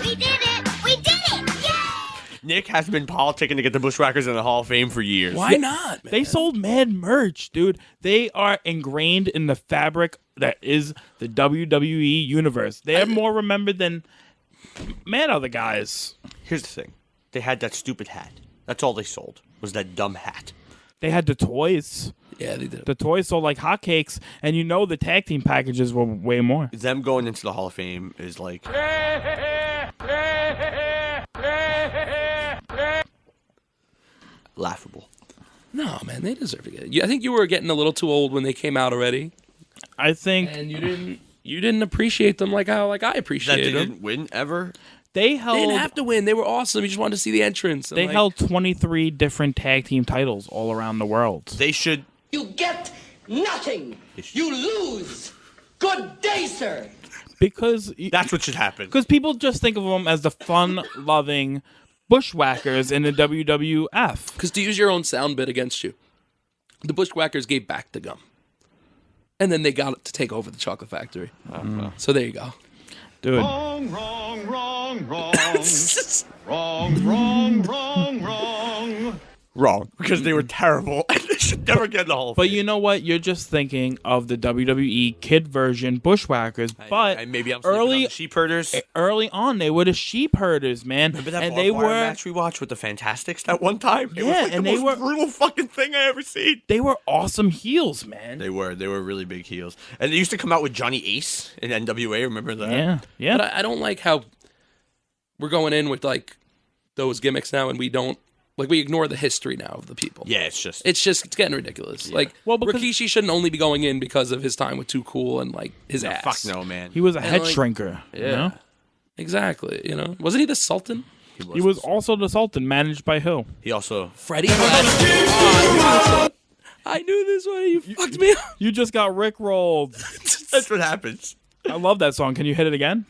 We did it! Yay! Nick has been politicking to get the Bushwhackers in the Hall of Fame for years. Why not, man? They sold mad merch, dude. They are ingrained in the fabric that is the WWE universe. They are more remembered than other guys. Here's the thing. They had that stupid hat. That's all they sold, was that dumb hat. They had the toys. Yeah, they did. The toys sold like hotcakes, and the tag team packages were way more. Them going into the Hall of Fame is like... laughable. No, man, they deserve to get it. I think you were getting a little too old when they came out already. I think... And you didn't appreciate them like I That appreciated they them. didn't win ever? They didn't have to win. They were awesome. You just wanted to see the entrance. They held 23 different tag team titles all around the world. They should... You get nothing. You lose. Good day, sir. Because... That's what should happen. Because people just think of them as the fun-loving Bushwhackers in the WWF. Because to use your own sound bit against you, the Bushwhackers gave back the gum. And then they got it to take over the chocolate factory. So there you go. Dude. Wrong. Wrong. Wrong. Because they were terrible. They should never get in the Hall of Fame. But you know what? You're just thinking of the WWE kid version Bushwhackers. But maybe I'm sleeping on the sheep herders. Early on, they were the sheep herders, man. Remember that and barbed wire match we watched with the Fantastics that one time? It was like and the they most were brutal fucking thing I ever seen. They were awesome heels, man. They were really big heels. And they used to come out with Johnny Ace in NWA. Remember that? Yeah. But I don't like how we're going in with like those gimmicks now, and we don't we ignore the history now of the people. Yeah, it's getting ridiculous. Yeah. Rikishi shouldn't only be going in because of his time with Too Cool and like his ass. Fuck no, man. He was a head shrinker. Yeah, exactly. Wasn't he the Sultan? He was also the Sultan, managed by who? He also Freddie. I knew this one. You fucked me up. You just got rickrolled. That's what happens. I love that song. Can you hit it again?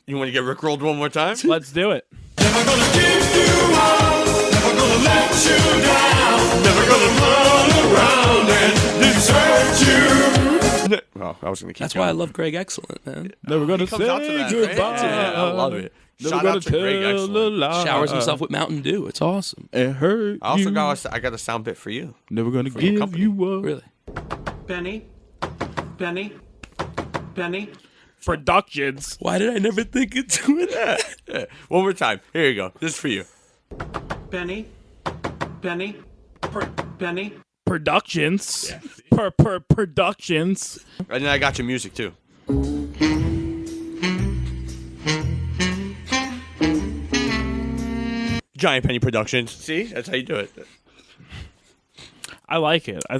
You want to get rickrolled one more time? Let's do it. Never gonna give you up. Never gonna let you down. Never gonna run around and desert you. Oh, I was gonna keep That's going. why I love Greg Excellent, man. Never gonna He comes out to say that, goodbye. right? Yeah, I love it. Never Shout gonna out to Greg tell Excellent. a lie. Showers himself with Mountain Dew. It's awesome. It hurt. I also you. I got a sound bit for you. Never gonna for your give company. you up. Really? Penny. Productions. Why did I never think of doing that? Yeah. One more time. Here you go. This is for you. Penny. Productions. Yeah. Productions. And then I got your music too. Giant Penny Productions. See? That's how you do it. I like it. I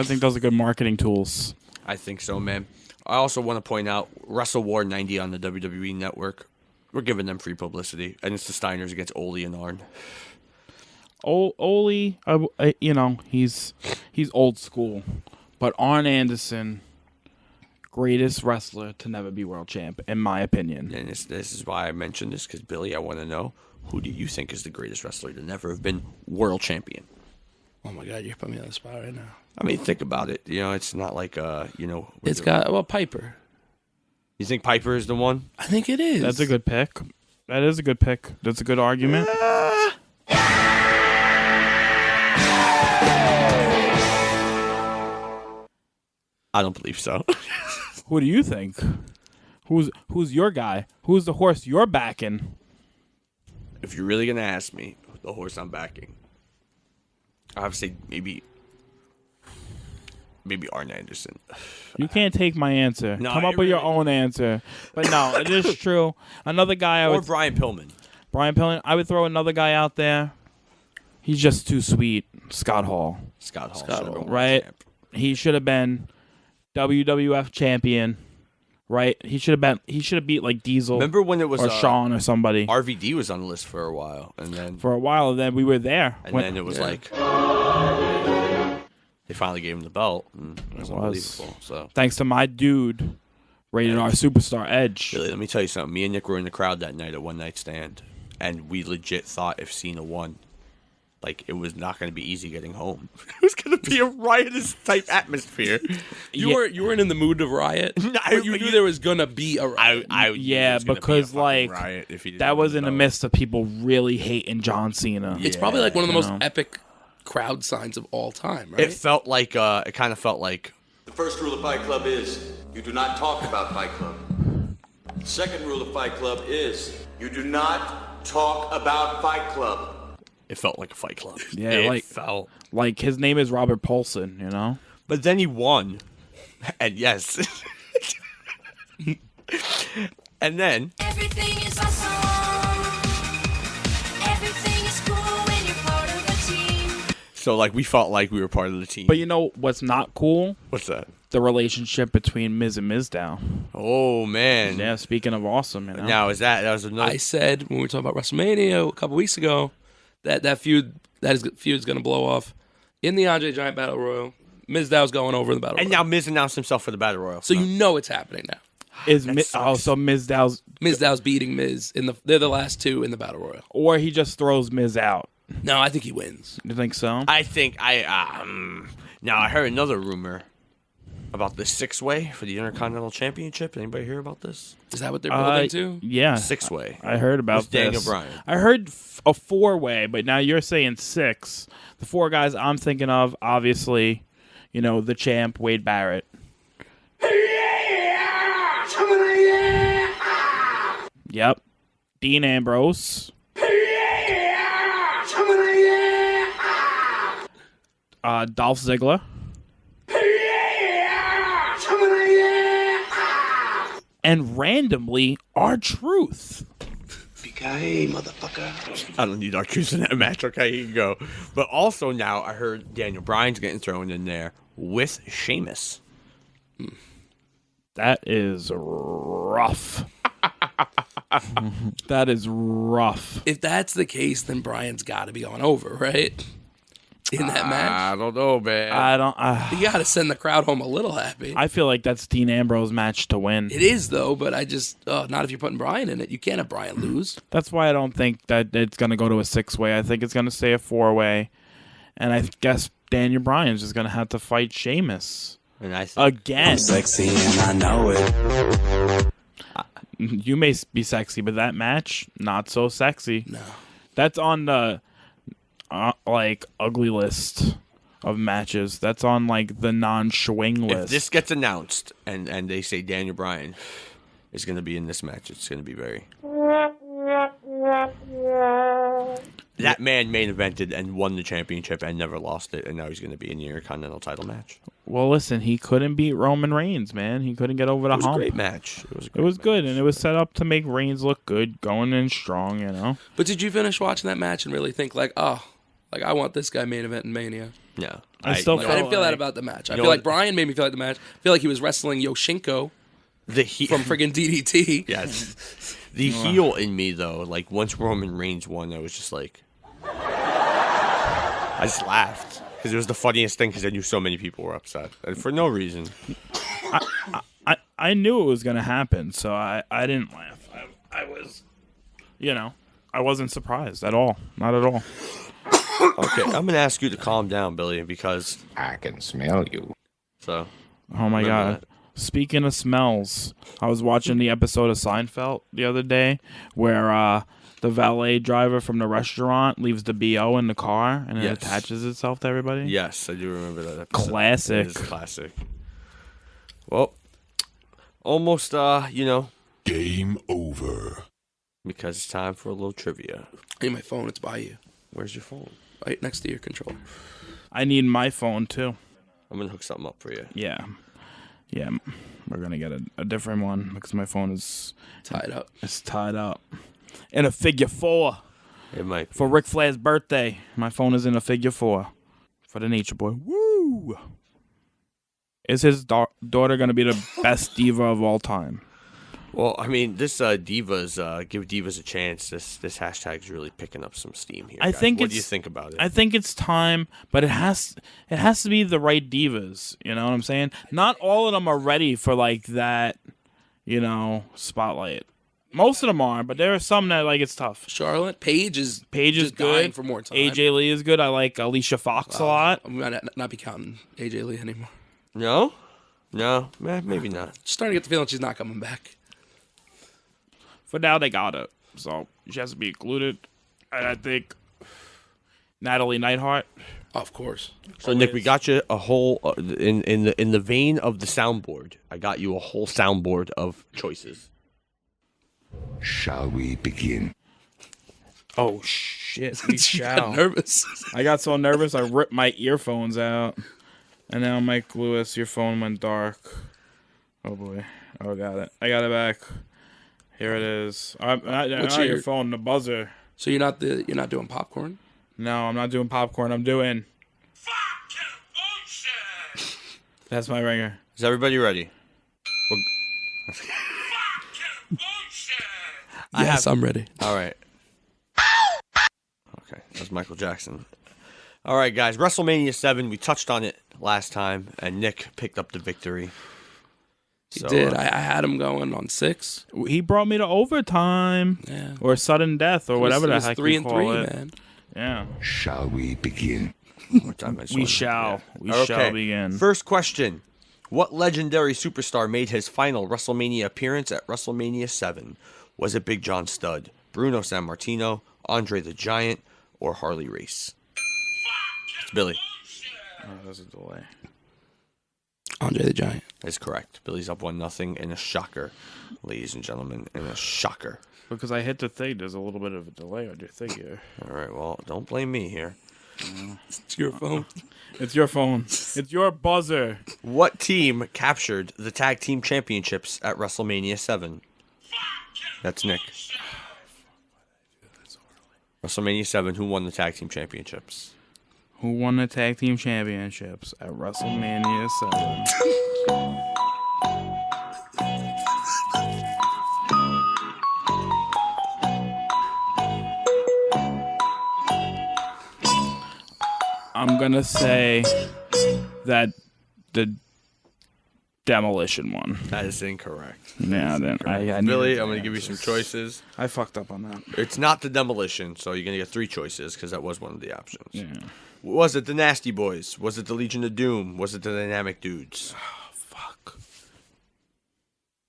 think those are good marketing tools. I think so, man. I also want to point out Wrestle War 90 on the WWE Network. We're giving them free publicity, and it's the Steiners against Ole and Arn. Ole, he's old school, but Arn Anderson, greatest wrestler to never be world champ, in my opinion. And this is why I mentioned this, because Billy, I want to know, who do you think is the greatest wrestler to never have been world champion? Oh my God, you're putting me on the spot right now. I mean, think about it. It's not like It's got Piper. You think Piper is the one? I think it is. That's a good pick. That is a good pick. That's a good argument. I don't believe so. Who do you think? Who's your guy? Who's the horse you're backing? If you're really gonna ask me, the horse I'm backing, I have to say maybe Arn Anderson. You can't take my answer. No, Come up with your own answer. But no, it is true. Another guy Or Brian Pillman. Brian Pillman. I would throw another guy out there. He's just too sweet. Scott Hall. Scott Hall. Right? He should have been WWF champion. Right? He should have beat like Diesel. Remember when it was or Shawn or somebody. RVD was on the list for a while, and then we were there. Then it was like they finally gave him the belt. And it was unbelievable. So thanks to my dude, Rated R Superstar Edge. Really, let me tell you something. Me and Nick were in the crowd that night at One Night Stand, and we legit thought if Cena won, like it was not going to be easy getting home. It was going to be a riotous type atmosphere. You weren't in the mood of riot. But you knew there was going to be a riot. Because like riot if he that was in the midst of people really hating John Cena. It's probably like one of the most epic crowd signs of all time, right? It felt like it kind of felt like the first rule of Fight Club is you do not talk about Fight Club. The second rule of Fight Club is you do not talk about Fight Club. It felt like a Fight Club. Yeah, it felt like his name is Robert Paulson, you know? But then he won. And yes. And then Everything is awesome. Everything is cool when you're part of a team. so like we felt like we were part of the team. But you know what's not cool? What's that? The relationship between Miz and Mizdow. Oh man. Yeah, speaking of awesome, you know. Now that was another I said when we were talking about WrestleMania a couple weeks ago that feud's going to blow off in the Andre Giant Battle Royal. Mizdow's going over in the Battle Royal. And now Miz announced himself for the Battle Royal. So you know it's happening now. So Mizdow's beating Miz they're the last two in the Battle Royal. Or he just throws Miz out. No, I think he wins. You think so? I think now I heard another rumor about the 6-way for the Intercontinental Championship. Anybody hear about this? Is that what they're building to? Yeah. 6-way. I heard about this. Daniel Bryan. I heard a 4-way, but now you're saying 6. The 4 guys I'm thinking of, obviously, you know, the champ, Wade Barrett. Yep. Dean Ambrose. Dolph Ziggler. And randomly, R-Truth. Hey, motherfucker. I don't need R-Truth in that match. Okay, you can go. But also now I heard Daniel Bryan's getting thrown in there with Sheamus. That is rough. That is rough. If that's the case, then Bryan's got to be on over, right? In that match? I don't know, man. You got to send the crowd home a little happy. I feel like that's Dean Ambrose's match to win. It is, though, but I just... not if you're putting Bryan in it. You can't have Bryan lose. That's why I don't think that it's going to go to a 6-way. I think it's going to stay a 4-way. And I guess Daniel Bryan's just going to have to fight Sheamus. And I again. I'm sexy and I know it. You may be sexy, but that match, not so sexy. No. That's on the... ugly list of matches. That's on like the non-swing list. If this gets announced and they say Daniel Bryan is going to be in this match, it's going to be very... That man main evented and won the championship and never lost it, and now he's going to be in the Intercontinental title match. Well, listen, he couldn't beat Roman Reigns, man. He couldn't get over the hump. It was a great match. It was good, and it was set up to make Reigns look good, going in strong, you know? But did you finish watching that match and really think like, I want this guy main event in Mania? No. I didn't feel that about the match. I feel like Bryan made me feel like the match. I feel like he was wrestling Yoshinko from friggin' DDT. Yes. The heel in me, though, like once Roman Reigns won, I was just like... I just laughed. Because it was the funniest thing because I knew so many people were upset. And for no reason. I knew it was going to happen, so I didn't laugh. I was, I wasn't surprised at all. Not at all. Okay, I'm going to ask you to calm down, Billy, because... I can smell you. So... Oh, my God. Speaking of smells, I was watching the episode of Seinfeld the other day where the valet driver from the restaurant leaves the BO in the car and it attaches itself to everybody. Yes, I do remember that episode. Classic. It is classic. Well, almost, Game over. because it's time for a little trivia. I need my phone. It's by you. Where's your phone? Right next to your controller. I need my phone too. I'm going to hook something up for you. Yeah. We're gonna get a different one because my phone is tied up. It's tied up in a figure 4. It might. For Ric Flair's birthday, my phone is in a figure 4 for the Nature Boy. Woo! Is his daughter gonna be the best diva of all time? Well, I mean, this Divas, Give Divas a Chance, this hashtag's really picking up some steam here. I guys. think What do you think about it? I think it's time, but it has to be the right divas. You know what I'm saying? Not all of them are ready for like that, spotlight. Most of them are, but there are some that like it's tough. Charlotte, Paige is good. dying for more time. AJ Lee is good. I like Alicia Fox a lot. I'm gonna not be counting AJ Lee anymore. No, maybe not. Starting to get the feeling she's not coming back. For now, they got it, so she has to be included. And I think Natalie Neidhart. Of course. So Nick, we got you a whole in the vein of the soundboard. I got you a whole soundboard of choices. Shall we begin? Oh shit! We shall. Got nervous. I got so nervous I ripped my earphones out, and now Mike Lewis, your phone went dark. Oh boy! Oh, got it. I got it back. Here it is. Not your phone, the buzzer. So you're not doing popcorn? No, I'm not doing popcorn. I'm doing. That's my ringer. Is everybody ready? Yes, I'm ready. All right. Okay, that's Michael Jackson. All right, guys. WrestleMania 7. We touched on it last time, and Nick picked up the victory. He did. I had him going on 6. He brought me to overtime, or sudden death, or whatever the heck you call it. Man. Yeah. Shall we begin? We shall begin. First question. What legendary superstar made his final WrestleMania appearance at WrestleMania 7? Was it Big John Studd, Bruno Sammartino, Andre the Giant, or Harley Race? It's Billy. Oh, there's a delay. Andre the Giant. Is correct. Billy's up 1-0 in a shocker, ladies and gentlemen, in a shocker. Because I hit the thing, there's a little bit of a delay on your thing here. All right, well, don't blame me here. It's your phone. It's your phone. It's your buzzer. What team captured the tag team championships at WrestleMania 7? That's Nick. WrestleMania 7, who won the tag team championships? Who won the tag team championships at WrestleMania 7? I'm gonna say that the Demolition one. That is incorrect. Yeah, then I Billy, I'm going to give you some choices. I fucked up on that. It's not the Demolition, so you're going to get 3 choices because that was one of the options. Yeah. Was it the Nasty Boys? Was it the Legion of Doom? Was it the Dynamic Dudes? Oh, fuck.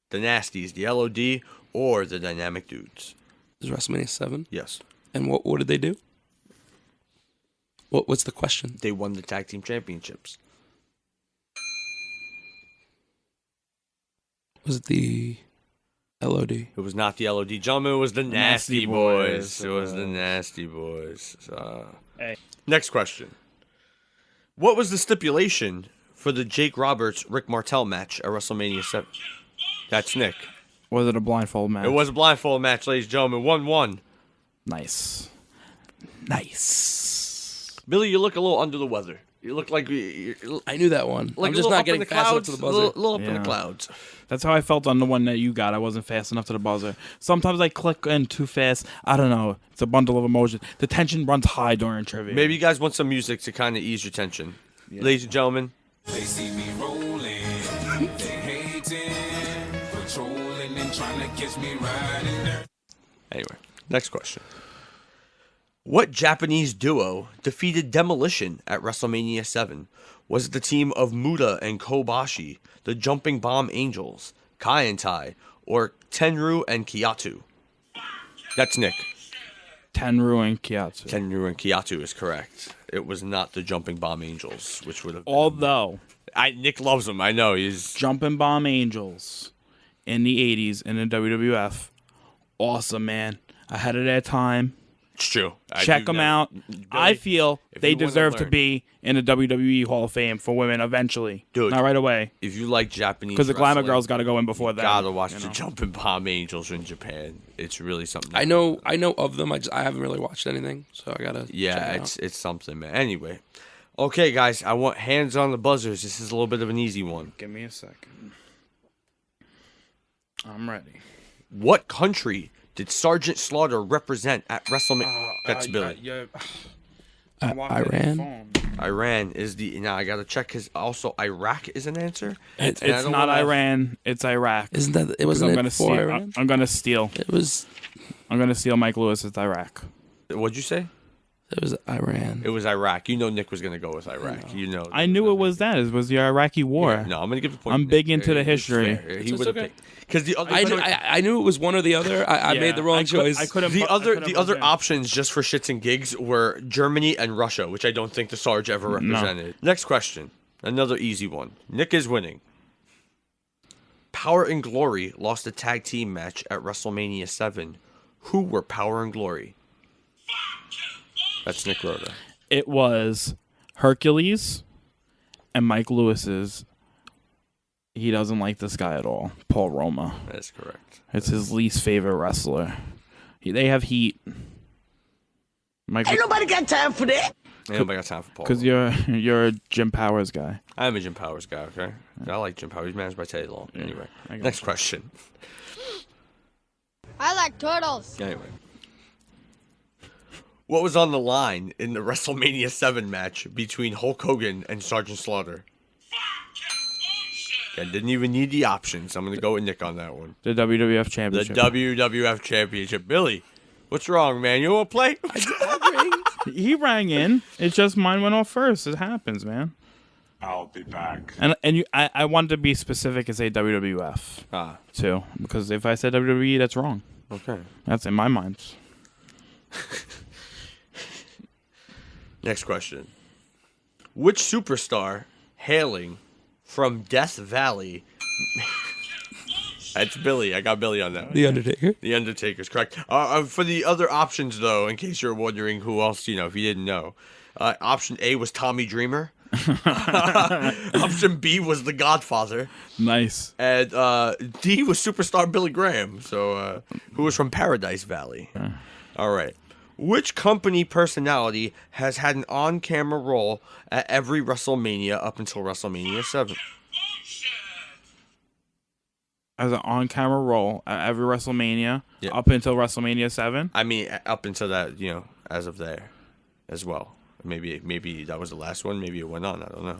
The Nasties, the LOD, or the Dynamic Dudes? Is WrestleMania 7? Yes. And what did they do? What's the question? They won the tag team championships. Was it the LOD? It was not the LOD. Gentlemen, it was the Nasty Boys. It was the Nasty Boys. Hey. Next question. What was the stipulation for the Jake Roberts-Rick Martel match at WrestleMania 7? That's Nick. Was it a blindfold match? It was a blindfold match, ladies and gentlemen. 1-1. Nice. Billy, you look a little under the weather. You look like... I knew that one. Like I'm just not getting fast enough to the buzzer. A little up in the clouds. That's how I felt on the one that you got. I wasn't fast enough to the buzzer. Sometimes I click in too fast. I don't know. It's a bundle of emotions. The tension runs high during trivia. Maybe you guys want some music to kind of ease your tension. Yeah. Ladies and gentlemen. They see me rolling. They hating. Patrolling and trying to catch me riding there. Anyway, next question. What Japanese duo defeated Demolition at WrestleMania 7? Was it the team of Muta and Kobashi, the Jumping Bomb Angels, Kai and Tai, or Tenryu and Kiyatu? That's Nick. Tenryu and Kiyatu. Tenryu and Kiyatu is correct. It was not the Jumping Bomb Angels, which would have been... Although, Nick loves him. I know. He's Jumping Bomb Angels in the 80s in the WWF. Awesome, man. Ahead of their time. It's true. Check them out. Billy, I feel they you wanna deserve to learn- be in the WWE Hall of Fame for women eventually. Dude, not right away. If you like Japanese Because the Glamour wrestling, Girls got to go in before you that. gotta watch the Jumping Bomb Angels in Japan. It's really something. I know of them. I haven't really watched anything, so I gotta. Yeah, check it out. it's something, man. Anyway, okay, guys, I want hands on the buzzers. This is a little bit of an easy one. Give me a second. I'm ready. What country did Sergeant Slaughter represent at WrestleMania? That's Billy. Iran. Iran is the. Now I gotta check because also Iraq is an answer. It's And I don't not wanna- Iran. It's Iraq. Isn't that? It wasn't. I'm it gonna before steal. Iran? I'm gonna steal. It was. I'm gonna steal Mike Lewis. It's Iraq. What'd you say? It was Iran. It was Iraq. You know Nick was gonna go with Iraq. You know. I knew it was that. It was the Iraqi War. Yeah, no, I'm gonna give the point. I'm to Nick. big into the It's history. fair. He It's would have okay. picked because the other. I knew it was one or the other. I made the wrong choice. The other options, just for shits and gigs, were Germany and Russia, which I don't think the Sarge ever represented. Next question, another easy one. Nick is winning. Power and Glory lost a tag team match at WrestleMania 7. Who were Power and Glory? That's Nick Rhoda. It was Hercules and Mike Lewis's. He doesn't like this guy at all. Paul Roma. That is correct. It's his least favorite wrestler. They have heat. Ain't nobody got time for that. Ain't nobody got time for Paul. Because you're a Jim Powers guy. I am a Jim Powers guy, okay? I like Jim Powers. He's managed by Teddy Long. Anyway, next question. I like turtles. Anyway. What was on the line in the WrestleMania 7 match between Hulk Hogan and Sergeant Slaughter? I didn't even need the options. I'm going to go with Nick on that one. The WWF The Championship. WWF Championship. Billy, what's wrong, man? You want to play? He rang in. It's just mine went off first. It happens, man. I'll be back. And I wanted to be specific and say WWF too, because if I said WWE, that's wrong. Okay. That's in my mind. Next question. Which superstar hailing from Death Valley... That's Billy. I got Billy on that one. The Undertaker. The Undertaker's correct. For the other options, though, in case you're wondering who else, if you didn't know, option A was Tommy Dreamer. Option B was The Godfather. Nice. And D was superstar Billy Graham, so who was from Paradise Valley. All right. Which company personality has had an on-camera role at every WrestleMania up until WrestleMania 7? As an on-camera role at every WrestleMania up until WrestleMania 7? I mean, up until that, as of there as well. Maybe that was the last one. Maybe it went on. I don't know.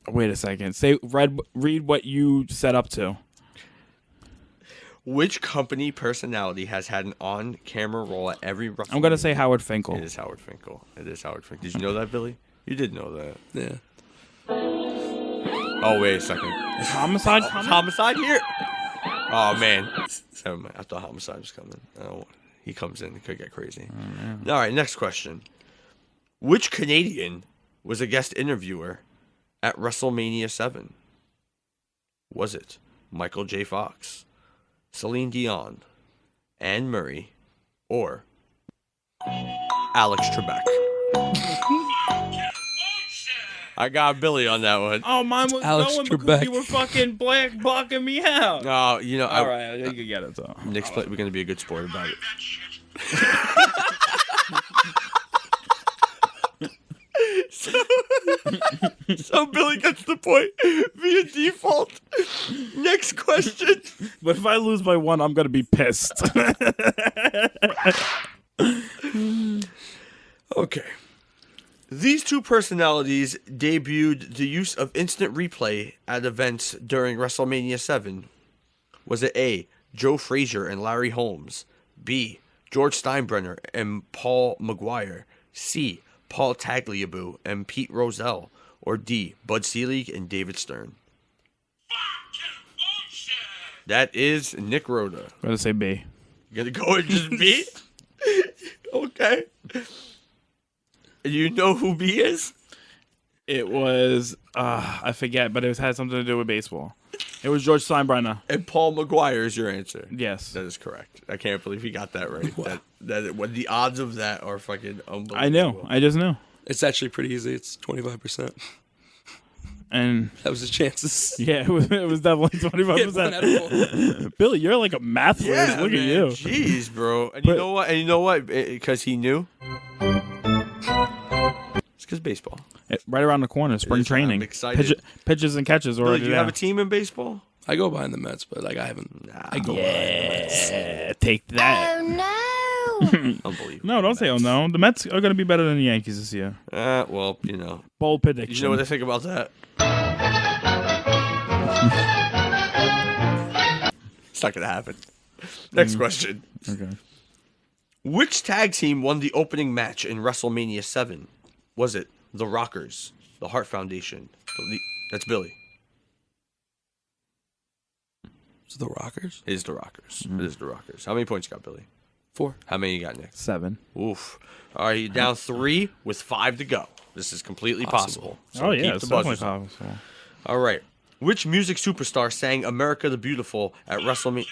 Wait a second. Read what you set up to. Which company personality has had an on-camera role at every WrestleMania? I'm going to say Howard Finkel. It is Howard Finkel. Did you know that, Billy? You did know that. Yeah. Oh, wait a second. Is Homicide Oh, coming? Homicide here? Oh, man. Never mind. I thought Homicide was coming. He comes in. It could get crazy. All right, next question. Which Canadian was a guest interviewer at WrestleMania 7? Was it Michael J. Fox, Celine Dion, Anne Murray, or Alex Trebek? I got Billy on that one. Oh, mine was Alex going Trebek. because you were fucking blocking me out. Oh, All right, you can get it, though. Nick's we're going to be a good sport about it. So Billy gets the point via default. Next question. But if I lose by one, I'm going to be pissed. Okay. These two personalities debuted the use of instant replay at events during WrestleMania 7. Was it A, Joe Frazier and Larry Holmes, B, George Steinbrenner and Paul McGuire, C, Paul Tagliabue and Pete Rozelle, or D, Bud Selig and David Stern? That is Nick Rhoda. I'm going to say B. You gonna go and just B? Okay. You know who B is? It was I forget, but it had something to do with baseball. It was George Steinbrenner. And Paul McGuire is your answer. Yes, that is correct. I can't believe you got that right. What the odds of that are fucking unbelievable. I know. I just knew. It's actually pretty easy. It's 25%. And that was his chances. Yeah, it was definitely 25%. Billy, you're like a math whiz. Yeah, Look man. at you. Jeez, bro. And you know what? Because he knew. It's because baseball. Right around the corner, spring training. I'm excited. Pitches and catches Billy, already do you have a team in baseball? I go behind the Mets, but like I haven't. I go behind the Mets. Take that. Oh no! Unbelievable. No, don't say oh no. The Mets are going to be better than the Yankees this year. Well, Bold prediction. You know what I think about that? It's not going to happen. Next question. Okay. Which tag team won the opening match in WrestleMania 7? Was it the Rockers, the Hart Foundation? That's Billy. Is it the Rockers? It is the Rockers. It is the Rockers. How many points you got, Billy? 4. How many you got, Nick? 7. Oof. All right, you're down 3 with 5 to go. This is completely possible. So Oh yeah, keep it's the definitely buzzers on. possible. All right. Which music superstar sang "America the Beautiful" at WrestleMania?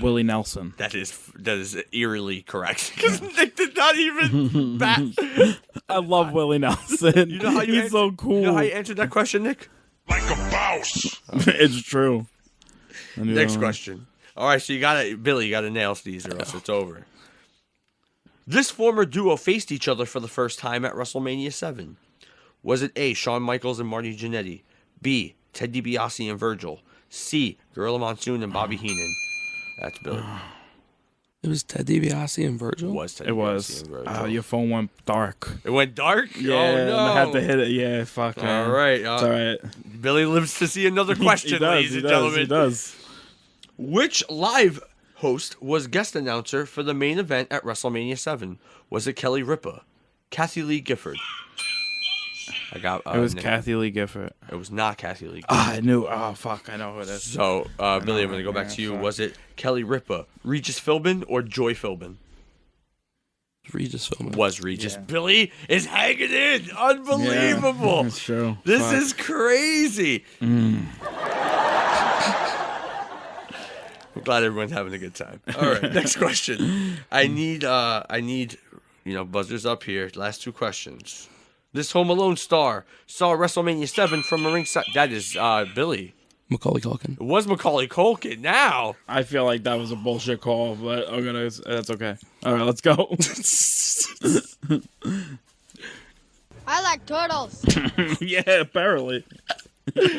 Willie Nelson. That is eerily correct. Because Nick did not even bat. I love Willie Nelson. You know how He's so cool. You know how you answered that question, Nick? Like a boss. It's true. Next question. All right, so you got to Billy. You got to nail these, or else it's over. This former duo faced each other for the first time at WrestleMania 7. Was it A, Shawn Michaels and Marty Jannetty, B, Ted DiBiase and Virgil, C, Gorilla Monsoon and Bobby Heenan? That's Billy. It was Ted DiBiase and Virgil? It was Ted It DiBiase was. and Virgil. Your phone went dark. It went dark? Yeah, Oh, no. I had to hit it. Yeah, fuck. Man. All right. It's all right. Billy lives to see another question, He does, ladies and gentlemen. He does. Which live host was guest announcer for the main event at WrestleMania 7? Was it Kelly Ripa, Kathy Lee Gifford? I got. It was Nick. Kathy Lee Gifford. It was not Kathy Lee Gifford. I knew. Oh fuck, I know who it is. So, Billy, I'm going to go back to you. fuck. Was it Kelly Ripa, Regis Philbin, or Joy Philbin? Regis Philbin. Was Regis. Billy is hanging in. Unbelievable. Yeah, that's true. This Fuck. is crazy. I'm glad everyone's having a good time. All right, next question. I need buzzers up here. Last 2 questions. This Home Alone star saw WrestleMania 7 from a ringside. That is Billy. Macaulay Culkin. It was Macaulay Culkin. Now I feel like that was a bullshit call, but that's okay. All right, let's go. I like turtles. Yeah, apparently.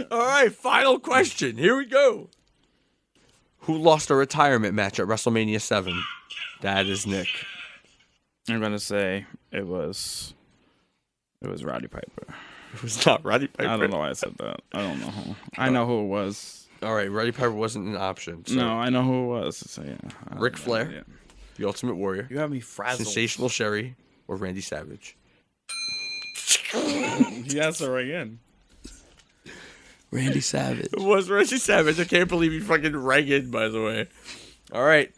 All right, final question. Here we go. Who lost a retirement match at WrestleMania 7? That is Nick. I'm gonna say it was Roddy Piper. It was not Roddy Piper. I don't know why I said that. I don't know. I know who it was. All right, Roddy Piper wasn't an option. So. No, I know who it was. So, yeah, Ric Flair, the Ultimate Warrior. You have me frazzled. Sensational Sherry, or Randy Savage. He asked her again. Randy Savage. It was Randy Savage. I can't believe he fucking rang in, by the way. All right.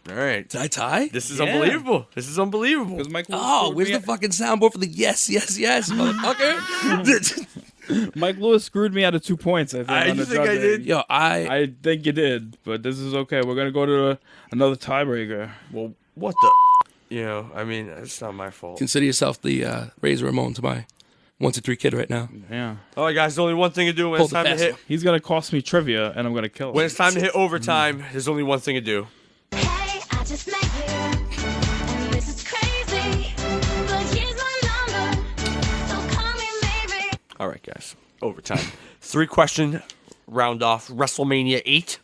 Did I tie? This is unbelievable. This is unbelievable. Oh, where's the fucking soundboard for the yes, motherfucker? Mike Lewis screwed me out of 2 points. I think. On the think I judging. did? Yo, I think you did, but this is okay. We're gonna go to another tiebreaker. Well, what the? I mean, it's not my fault. Consider yourself the Razor Ramon to my 1, 2, 3 kid right now. Yeah. All right, guys. There's only one thing to do when it's time to hit. He's gonna cost me trivia, and I'm gonna kill him. When it's time to hit overtime, there's only one thing to do. Hey, I just met you, and this is crazy. But here's my number, so call me maybe. All right, guys. Overtime. 3-question round off WrestleMania 8.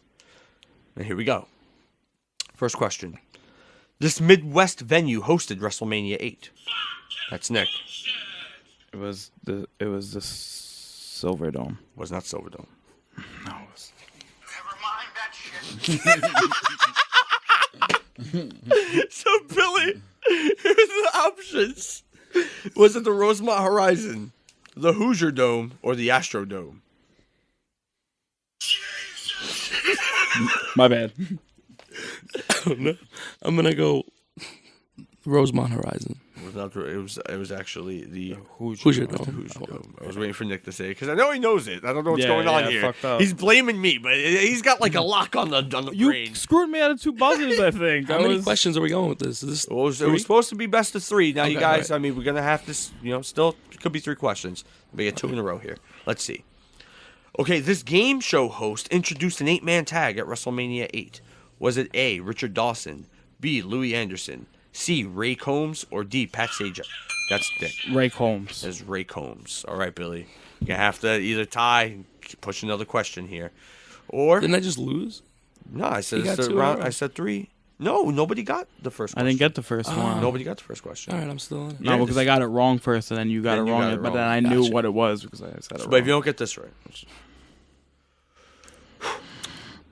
And here we go. First question. This Midwest venue hosted WrestleMania 8. That's Nick. It was the Silverdome. Was not Silverdome. No. It was... So, Billy, here's the options. Was it the Rosemont Horizon, the Hoosier Dome, or the Astrodome? My bad. I don't know. I'm going to go Rosemont Horizon. was not. It was actually the Hoosier Dome. Hoosier Dome. I was waiting for Nick to say it because I know he knows it. I don't know what's going on here. Fucked up. He's blaming me, but he's got like a lock on the brain. You screwed me out of 2 buzzers, I think. How many questions are we going with this? Is this It was supposed to be best of 3. Now, Okay, you guys, right. I mean, we're going to have to, still, it could be 3 questions. We get 2 in a row here. Let's see. Okay, this game show host introduced an 8-man tag at WrestleMania 8. Was it A, Richard Dawson, B, Louis Anderson, C, Ray Combs, or D, Pat Sajak? That's Dick. Ray Combs. That's Ray Combs. All right, Billy. You're going to have to either tie, push another question here, or... Didn't I just lose? No, I said You got it's 2 in a row. I said 3. No, nobody got the first question. I didn't get the first one. Nobody got the first question. All right, I'm still in it. No, because I got it wrong first, and then you got it wrong. But then I knew what it was because I said it wrong. But if you don't get this right.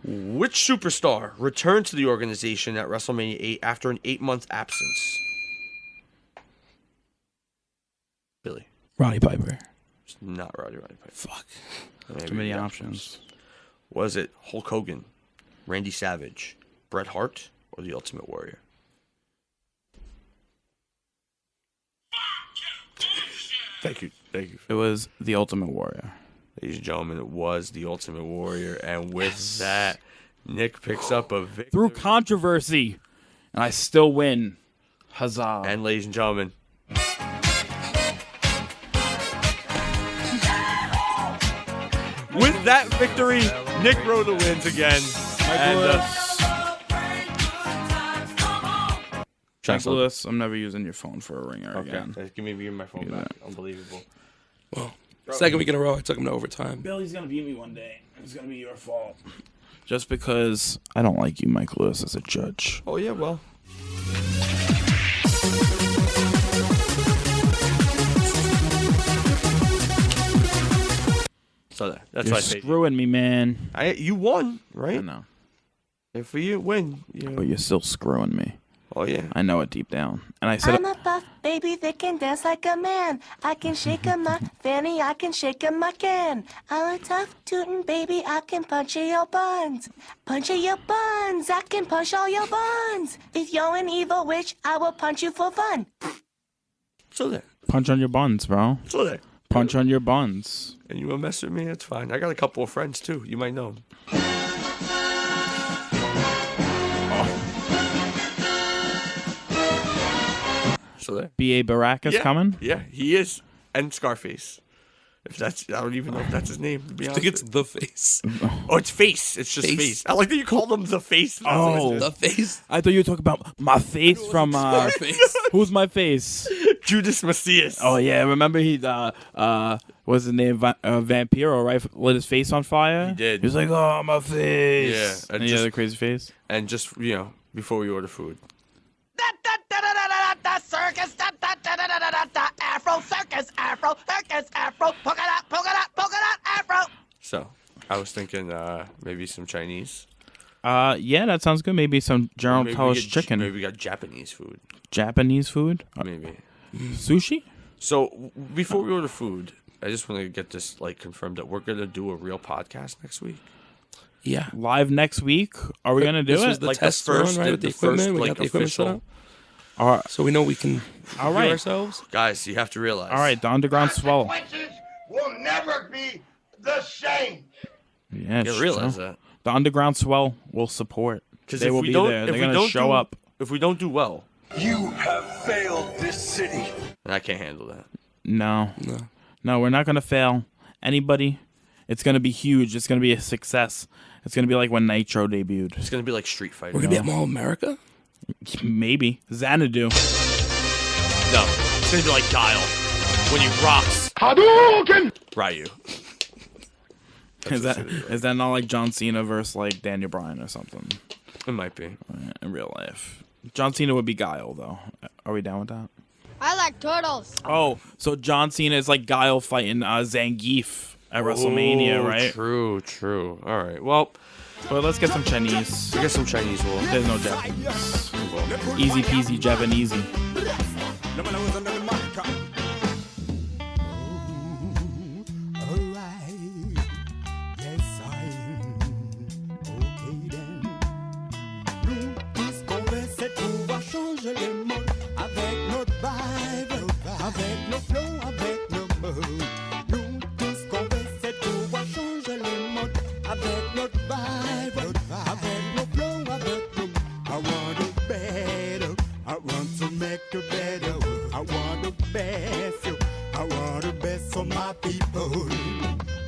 Which superstar returned to the organization at WrestleMania 8 after an 8-month absence? Billy. Roddy Piper. It's not Roddy Piper. Fuck. Maybe Too many the options. Was it Hulk Hogan, Randy Savage, Bret Hart, or the Ultimate Warrior? Thank you. It was the Ultimate Warrior. Ladies and gentlemen, it was the Ultimate Warrior. And with that, Nick picks up a victory. Through controversy, and I still win. Huzzah. And ladies and gentlemen, with that victory, Nick Rhoda wins again. Jack Lewis, I'm never using your phone for a ringer Okay, again. give me my phone back. Unbelievable. Well, second week in a row, I took him to overtime. Billy's gonna beat me one day. It's gonna be your fault. Just because I don't like you, Mike Lewis, as a judge. Oh yeah, well. So that's You're why I say screwing me, man. you won, right? I know. If you win, But you're still screwing me. Oh yeah. I know it deep down. And I said I'm a buff baby that can dance like a man. I can shake 'em my fanny, I can shake 'em my can. I'm a tough tootin' baby, I can punch your buns. Punch your buns, I can punch all your buns. If you're an evil witch, I will punch you for fun. So there. punch on your buns, bro. So there. Punch on your buns. And you want to mess with me? It's fine. I got a couple of friends too. You might know them. So there. B.A. Barack is coming? Yeah, he is. And Scarface. If that's, I don't even know if that's his name. To be I honest think it's The Face. Oh, it's Face. It's just Face. I like that you call them The Face. Oh, The Face. I thought you were talking about my face from Scarface. Who's my face? Judas Macias. Oh yeah, remember he what's his name? Vampiro, right? Lit his face on fire. He did. He was like, "Oh, my face." Yeah, And he had a crazy face. And just before we order food. Circus, Afro circus, Afro circus, Afro polka dot, Afro. So I was thinking maybe some Chinese. Yeah, that sounds good. Maybe some General Maybe we Tso's get- chicken. Maybe we got Japanese food. Japanese food. Maybe. Sushi. So before we order food, I just want to get this confirmed that we're gonna do a real podcast next week. Yeah. Live next week. Are we gonna do This it? was the test run, right? With the equipment. We got the equipment set up. All right. So we know we can All review right. ourselves. Guys, you have to realize. All right, the underground swell. Consequences will never be the same. Yeah, You it's realize true. that. The underground swell will support. Because They if will we be don't, there. if They're we gonna don't show do, up. If we don't do well, You have failed this city. and I can't handle that. No, we're not gonna fail anybody. It's gonna be huge. It's gonna be a success. It's gonna be like when Nitro debuted. It's gonna be like Street Fighter. We're gonna be at Mall of America. Maybe Xanadu. No, it's gonna be like Guile when he rocks Hadouken! Ryu. Is that not like John Cena versus like Daniel Bryan or something? It might be. In real life. John Cena would be Guile though. Are we down with that? I like turtles. Oh, so John Cena is like Guile fighting Zangief at WrestleMania, right? True. All right. Well, let's get some Chinese. We get some Chinese wool. There's no Japanese. Easy peasy Japanese. Puisqu'on veut c'est pouvoir changer le monde avec notre vibe. avec nos flots, avec nos mots. Nous, tout ce qu'on veut, c'est pouvoir changer le monde avec notre vibe, avec nos flows, avec nos. I want it better, I want to make it better. I want the best, I want the best for my people.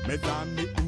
Mes amis